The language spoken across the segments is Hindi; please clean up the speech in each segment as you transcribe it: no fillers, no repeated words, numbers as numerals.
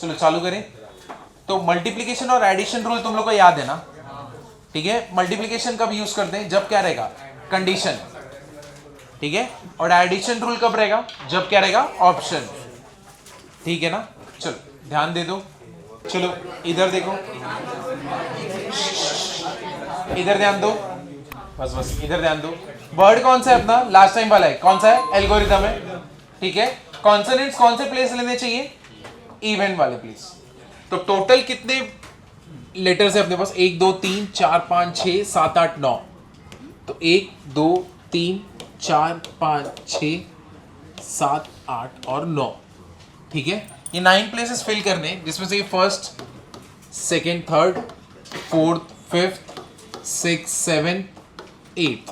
चलो चालू करें। तो मल्टीप्लीकेशन और एडिशन रूल तुम लोग को याद है ना? ठीक है, मल्टीप्लीकेशन कब यूज करते हैं? जब क्या रहेगा? कंडीशन। ठीक है, और एडिशन रूल कब रहेगा? जब क्या रहेगा? ऑप्शन। ठीक है ना? चलो ध्यान दे दो। चलो इधर देखो, इधर ध्यान दो, बस बस इधर ध्यान दो। वर्ड कौन सा है अपना? लास्ट टाइम वाला है। कौन सा है? एल्गोरिथम है। ठीक है, कॉन्सोनेंट्स कौन से प्लेस लेने चाहिए? इवन वाले प्लेस। तो टोटल कितने लेटर्स है अपने पास? 1 2 3 4 5 6 7 8 9। तो 1 2 3 4 5 6 7 8 और 9। ठीक है, ये 9 प्लेसेस फिल करने, जिसमें से first, second, third, fourth, fifth, six, seven, eight.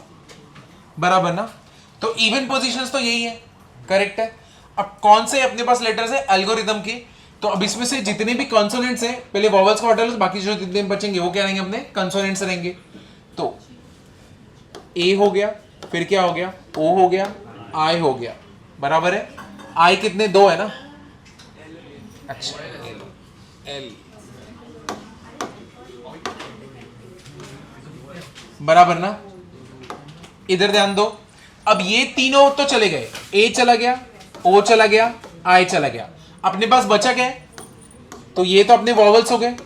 बराबर ना? तो इवन पोजीशंस तो यही है, करेक्ट है। अब कौन से अपने पास लेटर्स है एल्गोरिथम के? तो अब इसमें से जितने भी कॉन्सोनेंट्स हैं, पहले वॉवल्स को हटा लो, बाकी जो जितने बचेंगे वो क्या रहेंगे? अपने कॉन्सोनेंट्स रहेंगे। तो ए हो गया, फिर क्या हो गया? ओ हो गया, आई हो गया। बराबर है? आई कितने? 2 है ना? अच्छा, एल बराबर ना? इधर ध्यान दो। अब ये तीनों तो चले गए, ए चला गया, ओ चला गया, आई चला गया। अपने पास बचा क्या है? तो ये तो अपने वॉवल्स हो गए।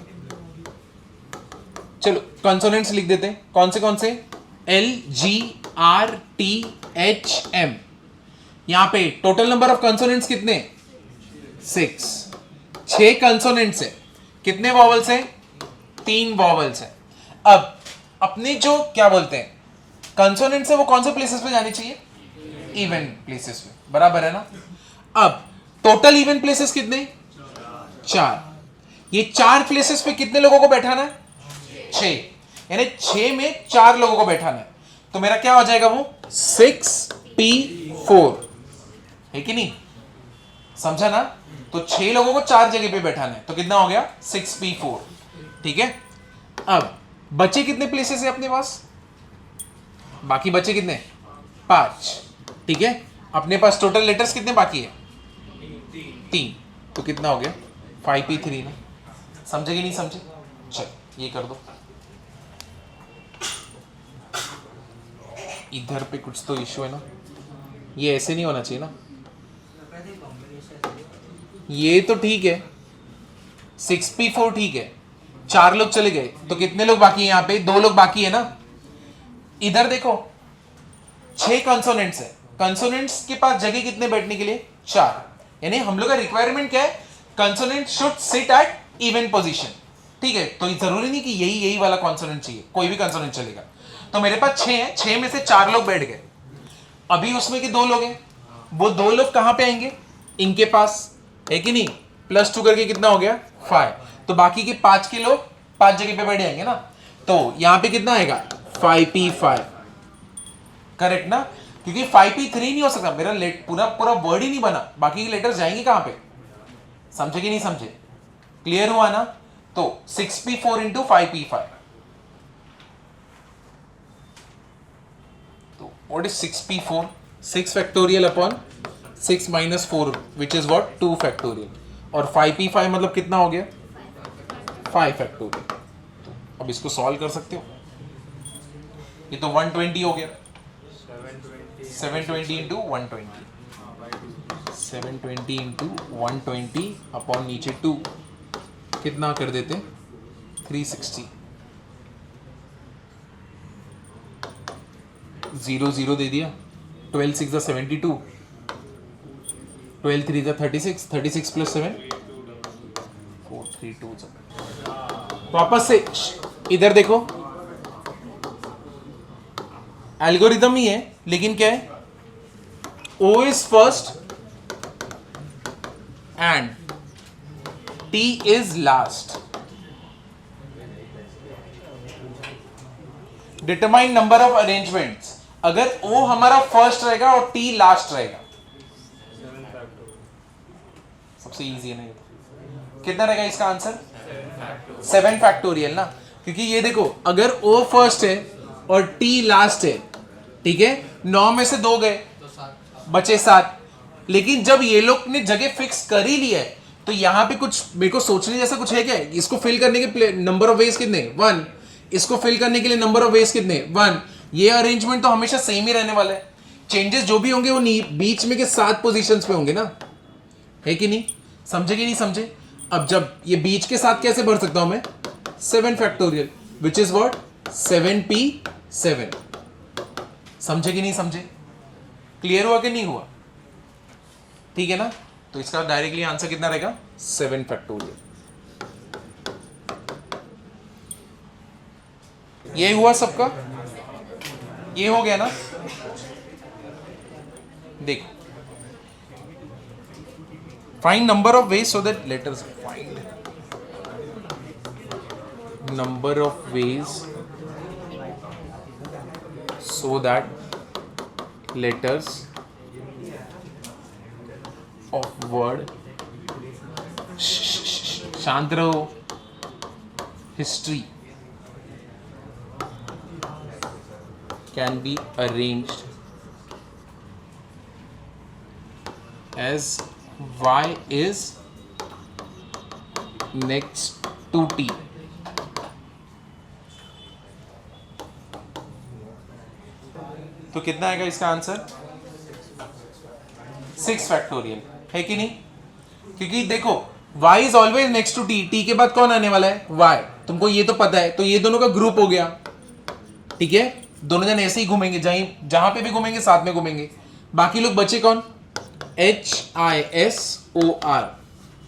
चलो कॉन्सोनेंट्स लिख देते हैं। कौन से? L G R T H M. यहां पे टोटल नंबर ऑफ कॉन्सोनेंट्स कितने? 6। 6 कॉन्सोनेंट्स है। कितने वॉवल्स है? 3 वॉवल्स है। अब अपने जो क्या बोलते हैं कंसोनेंट्स है, वो कौन से प्लेसेस पे जानी चाहिए? इवन प्लेसेस पे। बराबर है ना? अब टोटल इवन प्लेसेस कितने? 4। ये 4 प्लेसेस पे कितने लोगों को बैठाना है? 6। यानी 6 में 4 लोगों को बैठाना है। तो मेरा क्या हो जाएगा? वो 6p4 है कि नहीं? समझा ना? तो 6 लोगों को 4 जगह पे बैठाना है, तो कितना हो गया? 6p4। ठीक है, अब बचे कितने प्लेसेस है अपने पास? बाकी बचे कितने? 5। ठीक है, अपने पास टोटल लेटर्स कितने बाकी है? 3। तो कितना हो गया? 5p3 ना? समझे कि नहीं समझे? चल ये कर दो। इधर पे कुछ तो इश्यू है ना? ये ऐसे नहीं होना चाहिए ना? ये तो ठीक है, 6p4 ठीक है। 4 लोग चले गए, तो कितने लोग बाकी हैं? यहाँ पे 2 लोग बाकी है ना? इधर देखो, 6 कंसोनेंट्स है। कंसोनेंट्स के पास जगह कितने बैठने के लिए? 4। यानी हम लोग का रिक्वायरमेंट क्या है? Consonant should sit at even position. ठीक है, तो जरूरी नहीं कि यही वाला कंसोनेंट चाहिए, कोई भी कंसोनेंट चलेगा। तो मेरे पास 6 है, 6 में से 4 लोग बैठ गए। अभी उसमें के 2 लोग हैं, वो 2 लोग कहां पे आएंगे? इनके पास है कि नहीं? +2 करके कितना हो गया? 5। तो बाकी के 5 के लोग 5 जगह पे बैठ जाएंगे ना? तो यहां पे कितना आएगा? 5p5। करेक्ट ना? क्योंकि 5p3 नहीं हो सकता, मेरा पूरा वर्ड ही नहीं बना। बाकी के लेटर्स जाएंगे कहां पे? समझे कि नहीं समझे? क्लियर हुआ ना? तो 6p4 इंटू 5p5। तो what is 6p4? 6 factorial upon 6 minus 4 which is what? 2 factorial. और 5p5 मतलब कितना हो गया? 5 फैक्टोरियल। तो अब इसको सॉल्व कर सकते हो। ये तो 120 हो गया। 720 इंटू 120, 720 इंटू 120 अपॉन नीचे 2 कितना कर देते? 360। 0 0 दे दिया। 12 6 72, 12 3 36, 36 प्लस 7 432। वापस से इधर देखो, एल्गोरिथम ही है, लेकिन क्या है? O is first and T is last. Determine number of arrangements. अगर O हमारा फर्स्ट रहेगा और T लास्ट रहेगा, सबसे इजी है ना ये तो। कितना रहेगा इसका आंसर? 7 फैक्टोरियल ना? क्योंकि ये देखो, अगर O फर्स्ट है और T लास्ट है, ठीक है, 9 में से 2 गए, बचे 7। लेकिन जब ये लोग ने जगह फिक्स कर ही ली है, तो यहाँ पे कुछ मेरे को सोचने जैसा कुछ है क्या? इसको फिल करने के नंबर ऑफ वेज कितने? 1। इसको फिल करने के लिए नंबर ऑफ वेज कितने? 1। ये अरेंजमेंट तो हमेशा सेम ही रहने वाला है। चेंजेस जो भी होंगे वो बीच में के 7 पोजीशंस पे होंगे ना, है कि नहीं? समझे कि नहीं समझे? अब जब ये बीच के साथ कैसे भर सकता हूं मैं? 7 factorial which is what? 7p7। समझे कि नहीं समझे? क्लियर हुआ कि नहीं हुआ? ठीक है ना? तो इसका डायरेक्टली आंसर कितना रहेगा? 7 फैक्टोरियल। ये हुआ सबका? ये हो गया ना? देखो, find number of ways so that letters find number of ways so that letters of word शांत रहो history can be arranged as y is next to t. तो कितना आएगा इसका आंसर? 6 फैक्टोरियल, है कि नहीं? क्योंकि देखो y is always next to t, t के बाद कौन आने वाला है? y। तुमको ये तो पता है, तो ये दोनों का ग्रुप हो गया, ठीक है? दोनों जन ऐसे ही घूमेंगे, जहां पे भी घूमेंगे साथ में घूमेंगे। बाकी लोग बचे कौन? HISOR,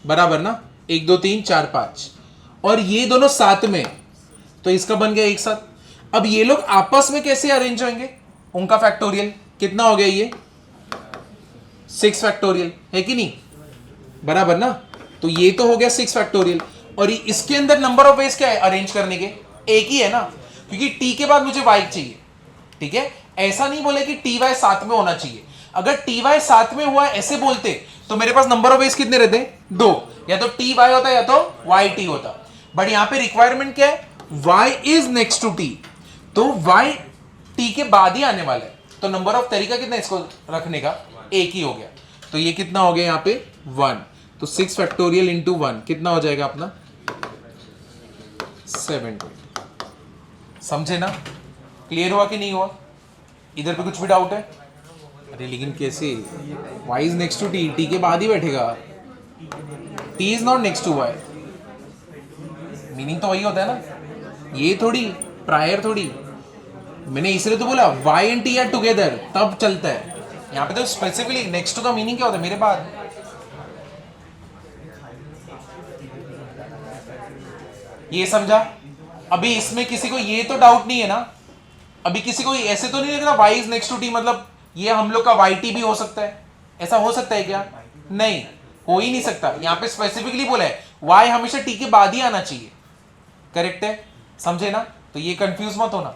बराबर ना? 1 2 3 4 5, और ये दोनों साथ में, तो इसका बन गया एक साथ। अब ये लोग आपस में कैसे अरेंज होंगे? उनका फैक्टोरियल कितना हो गया? ये 6 फैक्टोरियल, है कि नहीं? बराबर ना? तो ये तो हो गया 6 फैक्टोरियल, और इसके अंदर नंबर ऑफ वेज क्या है अरेंज करने के? एक ही है ना, क्योंकि t के बाद मुझे y चाहिए, ठीक है? ऐसा नहीं बोले कि ty साथ में होना चाहिए। अगर ty साथ में हुआ ऐसे बोलते तो मेरे पास नंबर ऑफ वेज कितने रहते? 2, या तो ty होता या तो yt होता। बट यहां पे रिक्वायरमेंट क्या है? y is next to t, तो y t के बाद ही आने वाला है, तो नंबर ऑफ तरीका कितना इसको रखने का? एक ही हो गया। तो ये कितना हो गया यहां पे? 1। तो 6 फैक्टोरियल इंटू 1 कितना हो जाएगा अपना? 7। समझे ना? क्लियर हुआ कि नहीं हुआ? इधर पे कुछ भी डाउट है? अरे लेकिन कैसे? y is next to t, t के बाद ही बैठेगा। t is not next to y, meaning तो वही होता है ना, ये थोड़ी प्रायर थोड़ी। मैंने इसलिए तो बोला y and t are together, तब चलता है। यहाँ पे तो स्पेसिफिकली नेक्स्ट टू का मीनिंग क्या होता है? मेरे बाद। ये समझा? अभी इसमें किसी को ये तो डाउट नहीं है ना? अभी किसी को ऐसे तो नहीं लग रहा y is next to t मतलब ये हम लोग का yt भी हो सकता है? ऐसा हो सकता है क्या? नहीं, हो ही नहीं सकता। यहां पे स्पेसिफिकली बोला है y हमेशा t के बाद ही आना चाहिए, करेक्ट है? समझे ना? तो ये कंफ्यूज मत होना।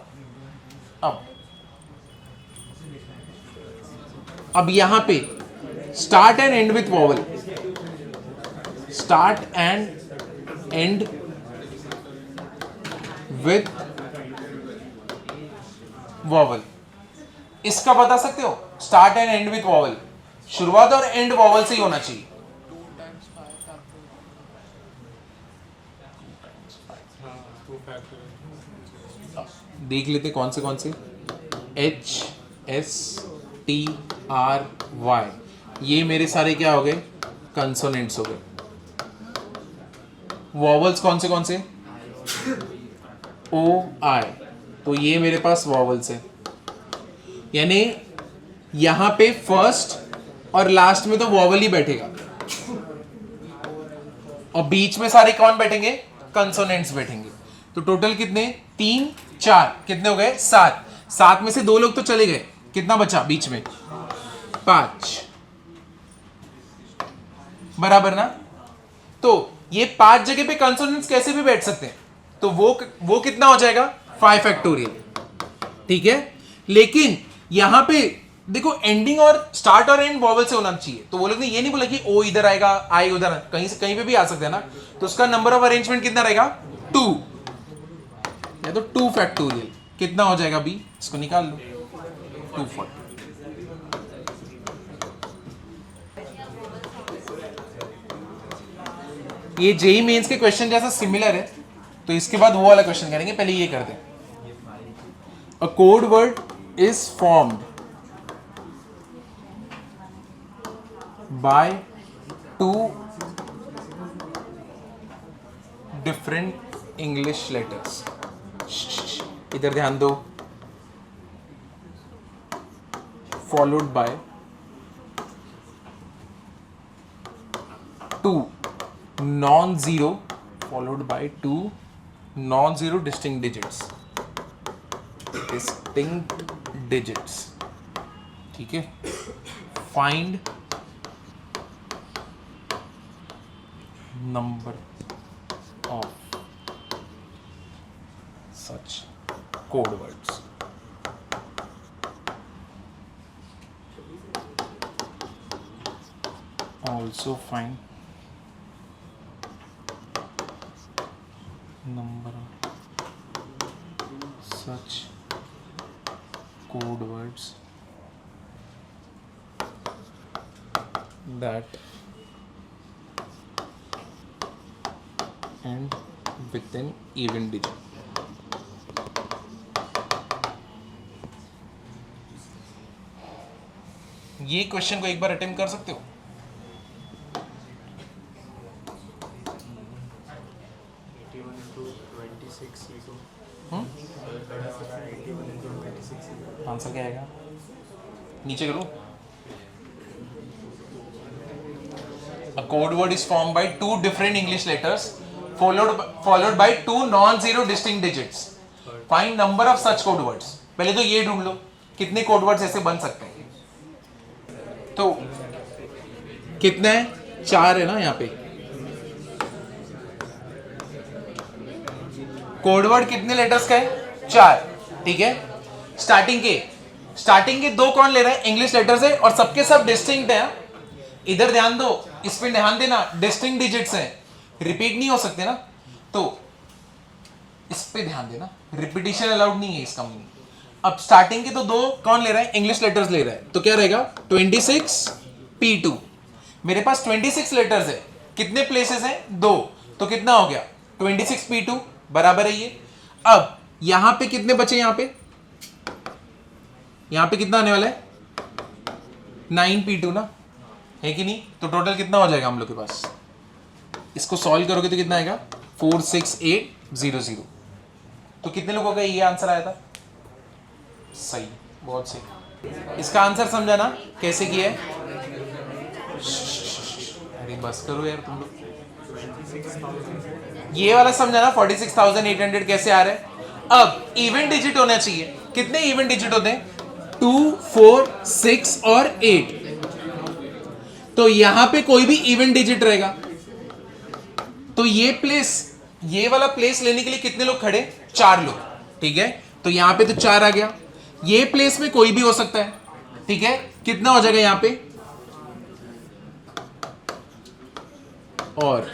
अब यहां पे start and and with vowel, start and and with vowel, इसका बता सकते हो? Start and and with vowel, शुरुआत और एंड वॉवल से ही होना चाहिए। देख लेते कौन से HSTRY, ये मेरे सारे क्या हो गए? कंसोनेंट्स हो गए। वॉवल्स कौन से? OI, तो ये मेरे पास वॉवल्स है, यानी यहां पे फर्स्ट और लास्ट में तो वॉवल ही बैठेगा, और बीच में सारे कौन बैठेंगे? कंसोनेंट्स बैठेंगे। तो टोटल कितने? 3 4, कितने हो गए? 7। 7 में से 2 लोग तो चले गए, कितना बचा बीच में? 5, बराबर ना? तो ये 5 जगह पे कंसोनेंट्स कैसे भी बैठ सकते हैं, तो वो कितना हो जाएगा? 5 फैक्टोरियल, ठीक है? लेकिन यहां पे देखो एंडिंग और स्टार्ट और एंड वॉवल से होना चाहिए, तो वो लोग ने ये नहीं बोला कि ओ इधर आएगा, आई उधर, कहीं से कहीं पे भी आ सकता है ना। तो उसका नंबर ऑफ अरेंजमेंट कितना रहेगा? 2, या तो 2 फैक्टोरियल कितना हो जाएगा? बी, इसको निकाल लो, 240। ये जेई मेंस के क्वेश्चन जैसा सिमिलर है, तो इसके बाद वो वाला क्वेश्चन करेंगे, पहले ये करते हैं. A code word is formed by two different English letters. इधर ध्यान दो. Followed by two non-zero followed by two non-zero distinct digits. ठीक है. Find number of such code words. Also find number of such code words that end with an even digit. ये क्वेश्चन को एक बार अटेम्प्ट कर सकते हो. आंसर क्या आएगा? नीचे करो. A code word is formed by two different English letters followed by two non-zero distinct digits. Find number of such code words. पहले तो ये ढूंढ लो कितने कोड वर्ड्स ऐसे बन सकते हैं. तो कितने हैं? 4 है ना यहाँ पे. कोड वर्ड कितने लेटर्स का है? 4. ठीक है. स्टार्टिंग के 2 कौन ले रहा है? इंग्लिश लेटर्स है और सबके सब डिस्टिंक्ट है. इधर ध्यान दो, इस पे ध्यान देना, डिस्टिंक्ट डिजिट्स हैं, रिपीट नहीं हो सकते ना, तो इस पे ध्यान देना, रिपीटिशन अलाउड नहीं है इसका मीनिंग. अब स्टार्टिंग के तो 2 कौन ले रहा है? इंग्लिश लेटर्स ले रहा है, तो क्या रहेगा? 26 P2. मेरे पास 26 लेटर्स है, कितने प्लेसेस हैं? 2, तो कितना हो गया? 26 P2 बराबर है ये. अब यहां पे कितने बचे? यहां पे कितना आने वाला है? 9 P2 ना, है कि नहीं? तो टोटल कितना हो जाएगा हम लोग के पास? इसको सॉल्व करोगे तो कितना आएगा? 46800. तो कितने लोगों का ये आंसर आया था? सही, बहुत सही. इसका आंसर समझा ना कैसे किया है? अरे बस करो यार तुम लोग. ये वाला समझा ना 46,800 कैसे आ रहा है? अब इवन डिजिट होना चाहिए. कितने इवन डिजिट होते हैं? 2, 4, 6 और 8. तो यहां पे कोई भी इवन डिजिट रहेगा, तो ये वाला प्लेस लेने के लिए कितने लोग खड़े? 4 लोग. ठीक है. तो यहां पे तो 4 आ गया. ये प्लेस में कोई भी हो सकता है. ठीक है. कितना हो जाएगा यहां पे? और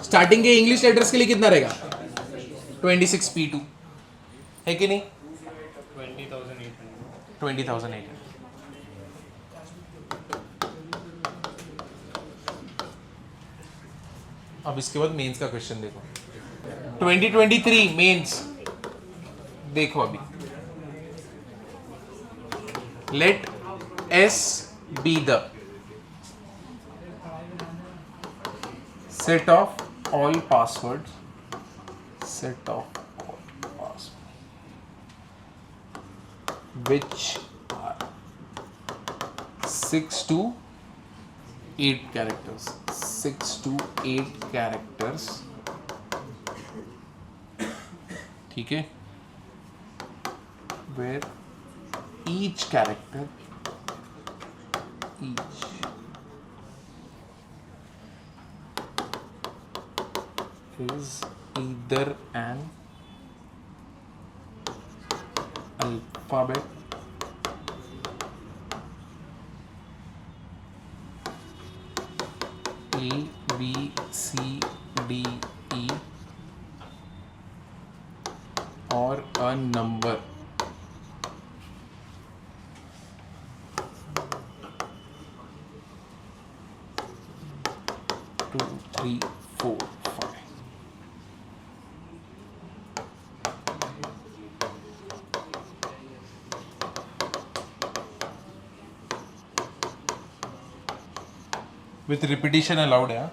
स्टार्टिंग के इंग्लिश लेटर्स के लिए कितना रहेगा? 26 P2, है कि नहीं? 20,800. अब इसके बाद मेंस का क्वेश्चन देखो. 2023 मेंस देखो. अभी late S be the set of all passwords which are 6 to 8 characters. 6 to 8 characters. ठीक है. where each character is either an alphabet A, B, C, D, E or a number. 2, 3, 4, with repetition allowed है.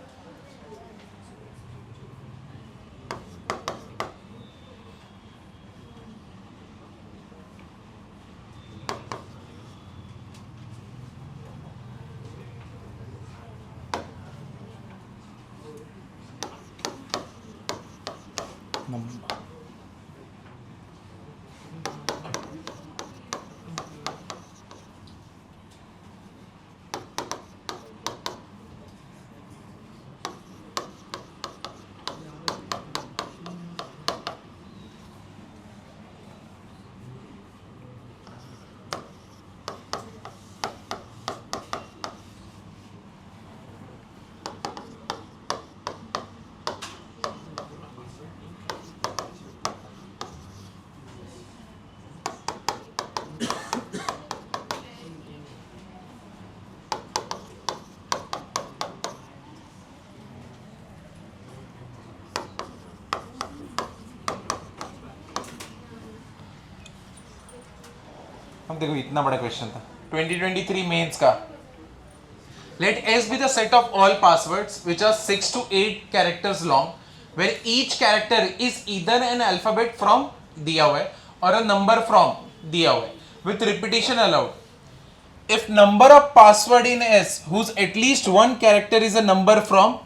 अब देखो इतना बड़ा क्वेश्चन था 2023 मेंस का. Let S be the set of all passwords which are 6 to 8 characters long, where each character is either an alphabet from दिया हुआ है or a number from दिया हुआ है, with repetition allowed. If number of password in S whose at least one character is a number from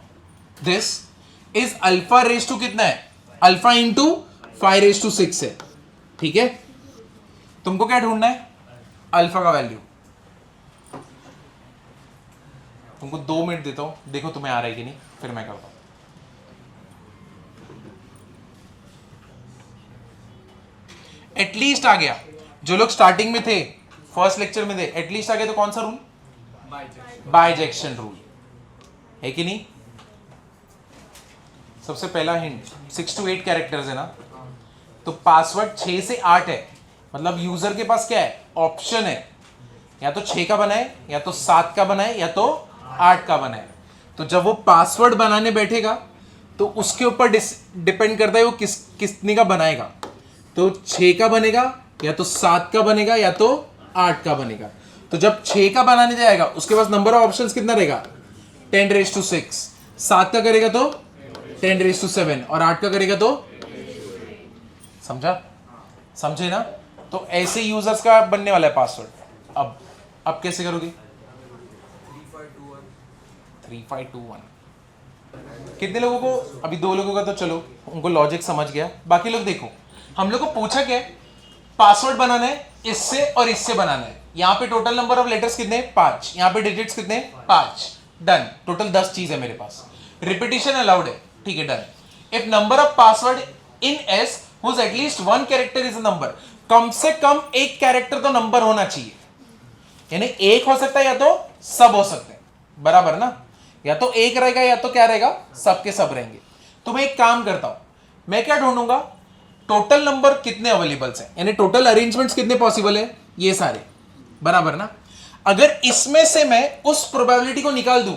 this is alpha raised to कितना है? Alpha into 5 raised to 6 है. ठीक है, तुमको क्या ढूंढना है? अल्फा का वैल्यू. तुमको 2 मिनट देता हूं, देखो तुम्हें आ रहा है कि नहीं, फिर मैं करता हूं. एटलीस्ट आ गया. जो लोग स्टार्टिंग में थे, फर्स्ट लेक्चर में थे, एटलीस्ट आ गया. तो कौन सा रूल? बाइजेक्शन रूल है कि नहीं. सबसे पहला हिंट, 6 to 8 कैरेक्टर्स है ना, तो पासवर्ड 6 से 8 है. मतलब यूजर के पास क्या है? ऑप्शन है, या तो 6 का बनाए, या तो 7 का बनाए, या तो 8 का बनाए. तो जब वो पासवर्ड बनाने बैठेगा तो उसके ऊपर डिपेंड करता है वो कितने का बनाएगा. तो 6 का बनेगा, या तो 7 का बनेगा, या तो 8 का बनेगा. तो जब 6 का बनाने जाएगा उसके पास नंबर ऑफ ऑप्शंस कितना रहेगा? 10 raised to 6. 7 का करेगा तो 10 raised to 7, और 8 का करेगा तो, समझा? समझे ना. तो ऐसे यूजर्स का बनने वाला है पासवर्ड. अब कैसे करोगे? 3521. कितने लोगों को? अभी 2 लोगों का तो चलो उनको लॉजिक समझ गया. बाकी लोग देखो, हम लोग को पूछा क्या है? पासवर्ड बनाना है, इससे और इससे बनाना है. यहां पे टोटल नंबर ऑफ लेटर्स कितने? 5. यहां पे डिजिट्स कितने? 5. डन. टोटल 10 चीज है मेरे पास. रिपीटिशन अलाउड है. ठीक है, done. If number of password in S whose at least one character is a number, कम से कम एक कैरेक्टर तो नंबर होना चाहिए. यानी एक हो सकता है, या तो सब हो सकते हैं. बराबर ना. या तो एक रहेगा, या तो क्या रहेगा? सब के सब रहेंगे. तो मैं एक काम करता हूं, मैं क्या ढूंढूंगा? टोटल नंबर कितने अवेलेबल्स हैं, यानी टोटल अरेंजमेंट्स कितने पॉसिबल है, ये सारे. बराबर ना. अगर इसमें से मैं उस प्रोबेबिलिटी को निकाल दूं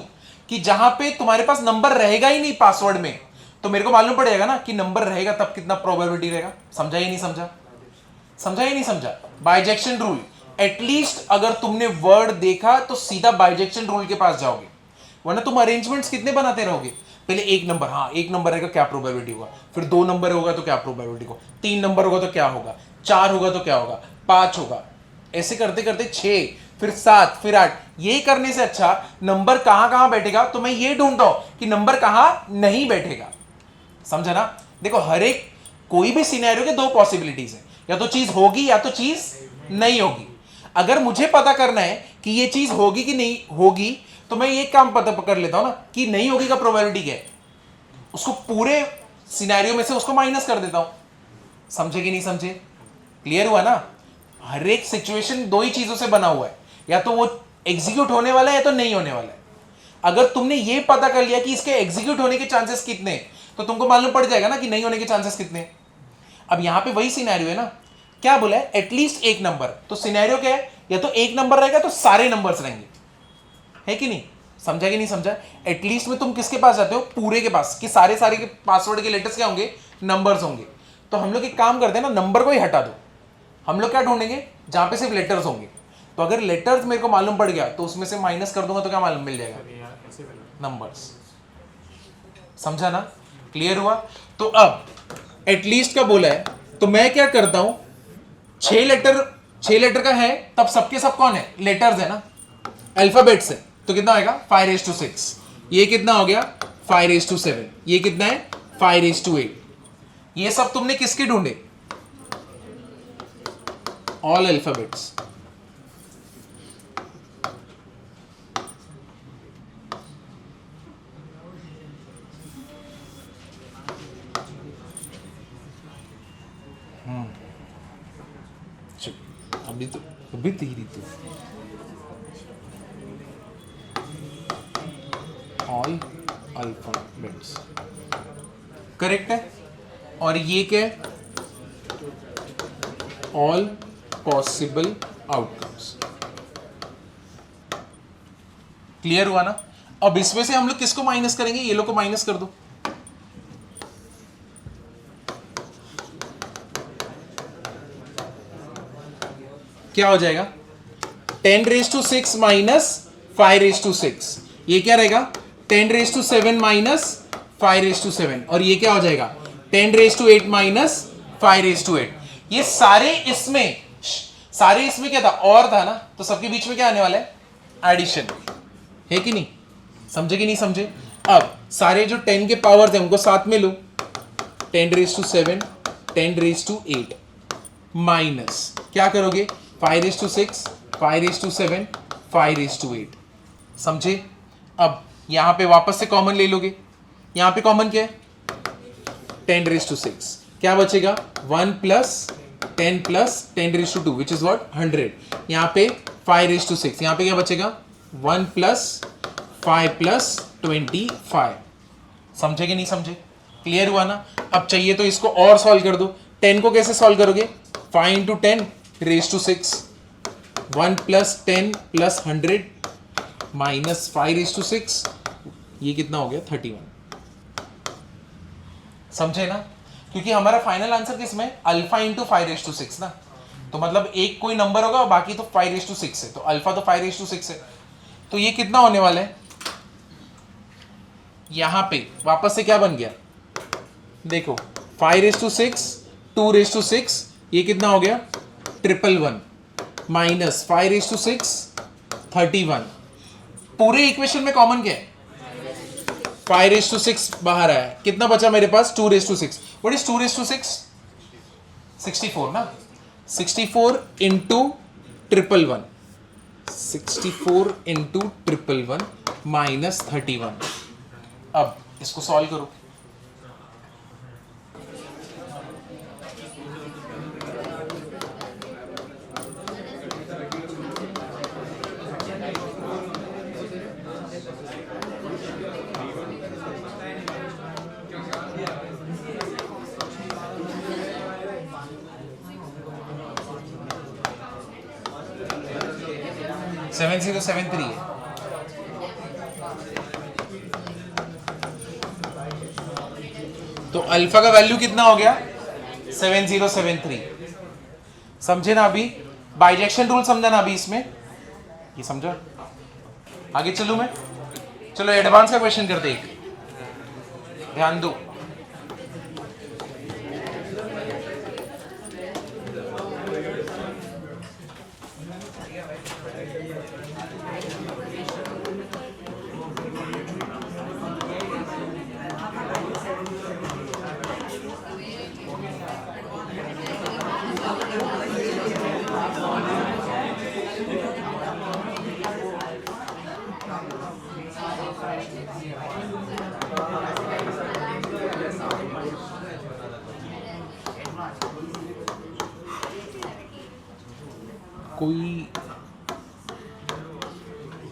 कि जहां पे तुम्हारे पास नंबर रहेगा ही नहीं पासवर्ड में, तो मेरे को मालूम पड़ेगा ना कि नंबर रहेगा तब कितना प्रोबेबिलिटी रहेगा. समझा ही नहीं समझा? समझा ही नहीं समझा? Bijection rule. एटलीस्ट अगर तुमने वर्ड देखा तो सीधा बाइजेक्शन रूल के पास जाओगे, वरना तुम अरेंजमेंट्स कितने बनाते रहोगे? पहले एक नंबर, हाँ एक नंबर रहेगा, क्या प्रोबेबिलिटी होगा? फिर 2 नंबर होगा तो क्या प्रोबेबिलिटी होगा? 3 नंबर होगा तो क्या होगा? 4 होगा तो क्या होगा? 5 होगा. ऐसे करते करते 6, फिर 7, फिर 8. ये करने से अच्छा नंबर कहां कहां बैठेगा, तो मैं ये ढूंढता हूं कि नंबर कहां नहीं बैठेगा. समझा ना. देखो, हर एक कोई भी सिनेरियो के 2 पॉसिबिलिटीज है, या तो चीज होगी या तो चीज नहीं होगी. अगर मुझे पता करना है कि ये चीज होगी कि नहीं होगी, तो मैं ये काम पता कर लेता हूं ना कि नहीं होगी का प्रोबेबिलिटी क्या है, उसको पूरे सिनेरियो में से उसको माइनस कर देता हूं. समझे कि नहीं समझे? क्लियर हुआ ना. हर एक सिचुएशन 2 ही चीजों से बना हुआ है, या तो वो एग्जीक्यूट होने वाला है या तो नहीं होने वाला है. अगर तुमने ये पता कर लिया कि इसके एग्जीक्यूट होने के चांसेस कितने, तो तुमको मालूम पड़ जाएगा ना कि नहीं होने के चांसेस कितने. अब यहां पे वही सिनेरियो है ना. क्या बोला है? एटलीस्ट एक नंबर. तो सिनेरियो क्या है? या तो एक नंबर रहेगा तो सारे नंबर्स रहेंगे, है कि नहीं? समझा कि नहीं समझा? एटलीस्ट में तुम किसके पास जाते हो? पूरे के पास, कि सारे सारे के पासवर्ड के लेटर्स क्या होंगे? नंबर्स होंगे। तो हम लोग एक काम करते हैं ना, नंबर को ही हटा दो, हम लोग क्या ढूंढेंगे? जहां पे सिर्फ लेटर्स होंगे। तो अगर लेटर्स मेरे को मालूम पड़ गया तो उसमें से माइनस कर दूंगा तो क्या मालूम मिल जाएगा? नंबर्स। समझा ना? क्लियर हुआ? तो अब एटलीस्ट का बोला है, तो मैं क्या करता हूं, 6 लेटर का है, तब सबके सब कौन है? लेटर्स है ना, अल्फाबेट्स है। तो कितना आएगा? 5⁻6। ये कितना हो गया? 5⁻7। ये कितना है? 5⁻8। ये सब तुमने किसके ढूंढे? All alphabets. अभी तेरी तो ऑल अल्फाबेट्स करेक्ट है। और ये क्या है? All possible outcomes. क्लियर हुआ ना? अब इसमें से हम लोग किसको माइनस करेंगे? ये लोग को माइनस कर दो। क्या हो जाएगा? 10⁻6 माइनस 5⁻6। ये क्या रहेगा? 10⁻7 माइनस 5⁻7। और ये क्या हो जाएगा? 10⁻8 माइनस 5⁻8। ये सारे इसमें क्या था? और था ना, तो सबके बीच में क्या आने वाला है? एडिशन है कि नहीं? समझे कि नहीं समझे? अब सारे जो 10 के पावर थे उनको साथ में लो, 10⁻7 10⁻8 माइनस क्या करोगे? 5⁻6 5⁻7 5⁻8। समझे? अब यहां पे वापस से कॉमन ले लोगे। यहां पे कॉमन क्या है? 10⁻6। क्या बचेगा? 1 plus 10 plus 10⁻2 which is what? 100। यहां पे 5⁻6। यहां पे क्या बचेगा? 1 प्लस 5 प्लस 25। समझे कि नहीं समझे? क्लियर हुआ ना? अब चाहिए तो इसको और सॉल्व कर दो। 10 को कैसे सॉल्व करोगे? 5 × 10⁻6। 1 प्लस 10 प्लस 100 माइनस 5⁻6। ये कितना हो गया? 31। समझे ना? क्योंकि हमारा फाइनल आंसर किसमें? अल्फा इंटू 5⁻6 ना। तो मतलब एक कोई नंबर होगा और बाकी तो 5⁻6 है, तो अल्फा तो 5⁻6 है। तो ये कितना होने वाला है? यहां पे वापस से क्या बन गया? देखो 5⁻6 2⁻6, ये कितना हो गया? 111 माइनस 5⁻6 31। पूरे इक्वेशन में कॉमन क्या है? 5⁻6 बाहर आया, कितना बचा मेरे पास? 2⁻6। What is 2⁻6? 64 ना। 64 इंटू 111, 64 इंटू 111 माइनस 31। अब इसको सॉल्व करो। सेवन 073 है। तो अल्फा का वैल्यू कितना हो गया? 7073। समझे ना? अभी बाइजेक्शन रूल समझा ना? अभी इसमें ये समझा? आगे चलूं मैं? चलो एडवांस का क्वेश्चन करते एक, ध्यान दो।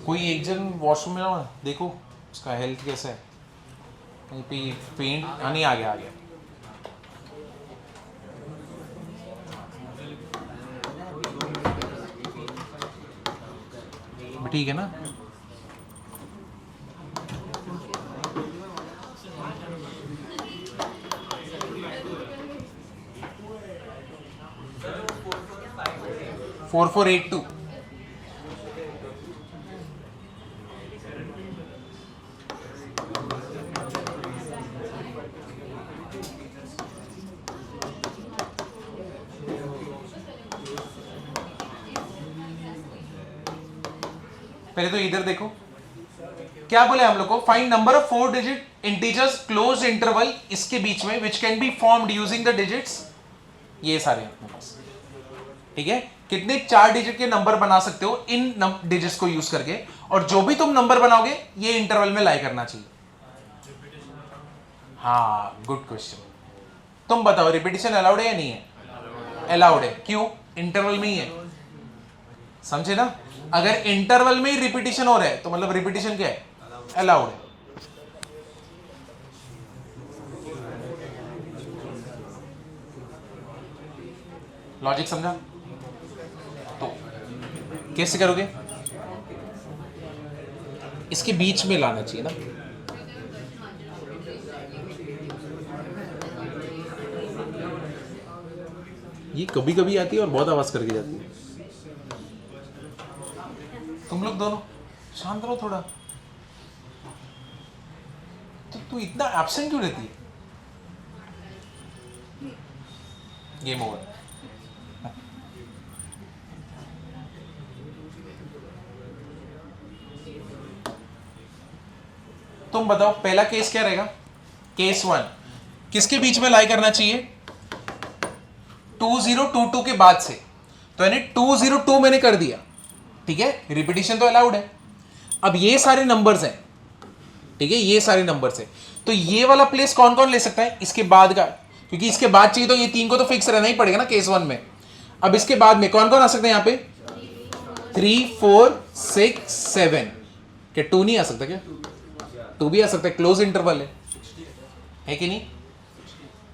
कोई एक जन वॉशरूम में जाओ ना, देखो उसका हेल्थ कैसा है। कहीं पे पेंट नहीं आ गया, आ गया। ठीक है ना? 4482। पहले तो इधर देखो क्या बोले हम लोग को, find number of 4 digit integers close interval इसके बीच में which can be formed using the digits, ये सारे अपने पास, ठीक है। कितने 4 डिजिट के नंबर बना सकते हो इन डिजिट्स को यूज करके, और जो भी तुम नंबर बनाओगे ये इंटरवल में लाई करना चाहिए। हाँ गुड क्वेश्चन। तुम बताओ रिपीटिशन अलाउड है या नहीं है? अलाउड है। क्यों? इंटरवल में ही है, समझे ना। अगर इंटरवल में ही रिपीटिशन हो रहा है तो मतलब रिपीटिशन क्या है? अलाउड है। लॉजिक समझा? तो कैसे करोगे? इसके बीच में लाना चाहिए ना। ये कभी कभी आती है और बहुत आवाज करके जाती है। तुम लोग दोनों शांत रहो थोड़ा। तो तू इतना एब्सेंट क्यों रहती है? Game over. तुम बताओ पहला केस क्या रहेगा? केस 1 किसके बीच में लाई करना चाहिए? 2022 के बाद से। तो यानी 202 मैंने कर दिया, ठीक है। रिपीटिशन तो अलाउड है। अब ये सारे नंबर्स हैं, ठीक है, ये सारे नंबर्स हैं। तो ये वाला प्लेस कौन कौन ले सकता है? इसके बाद का, क्योंकि इसके बाद चाहिए तो ये 3 को तो फिक्स रहना ही पड़ेगा ना केस 1 में। अब इसके बाद में कौन कौन आ सकते हैं यहाँ पे? 3 4 6 7। क्या 2 नहीं आ सकता? क्या 2 भी आ सकता है, क्लोज इंटरवल है कि नहीं?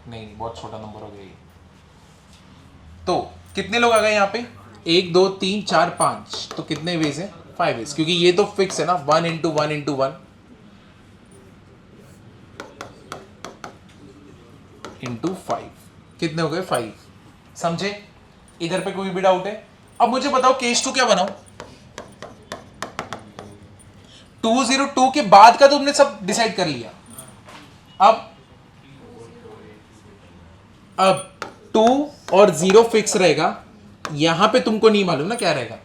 नहीं, बहुत छोटा नंबर हो गया ये। तो कितने लोग आ गए यहाँ पे? 1 2 3 4 5। तो कितने वेज हैं? 5 वेज, क्योंकि ये तो फिक्स है ना, 1 × 1 × 1 × 5। कितने हो गए? 5। समझे? इधर पे कोई भी डाउट है? अब मुझे बताओ केस 2 क्या बनाओ? 202 के बाद का तुमने सब डिसाइड कर लिया। अब 2 और 0 फिक्स रहेगा। यहां पे तुमको नहीं मालूम ना क्या रहेगा,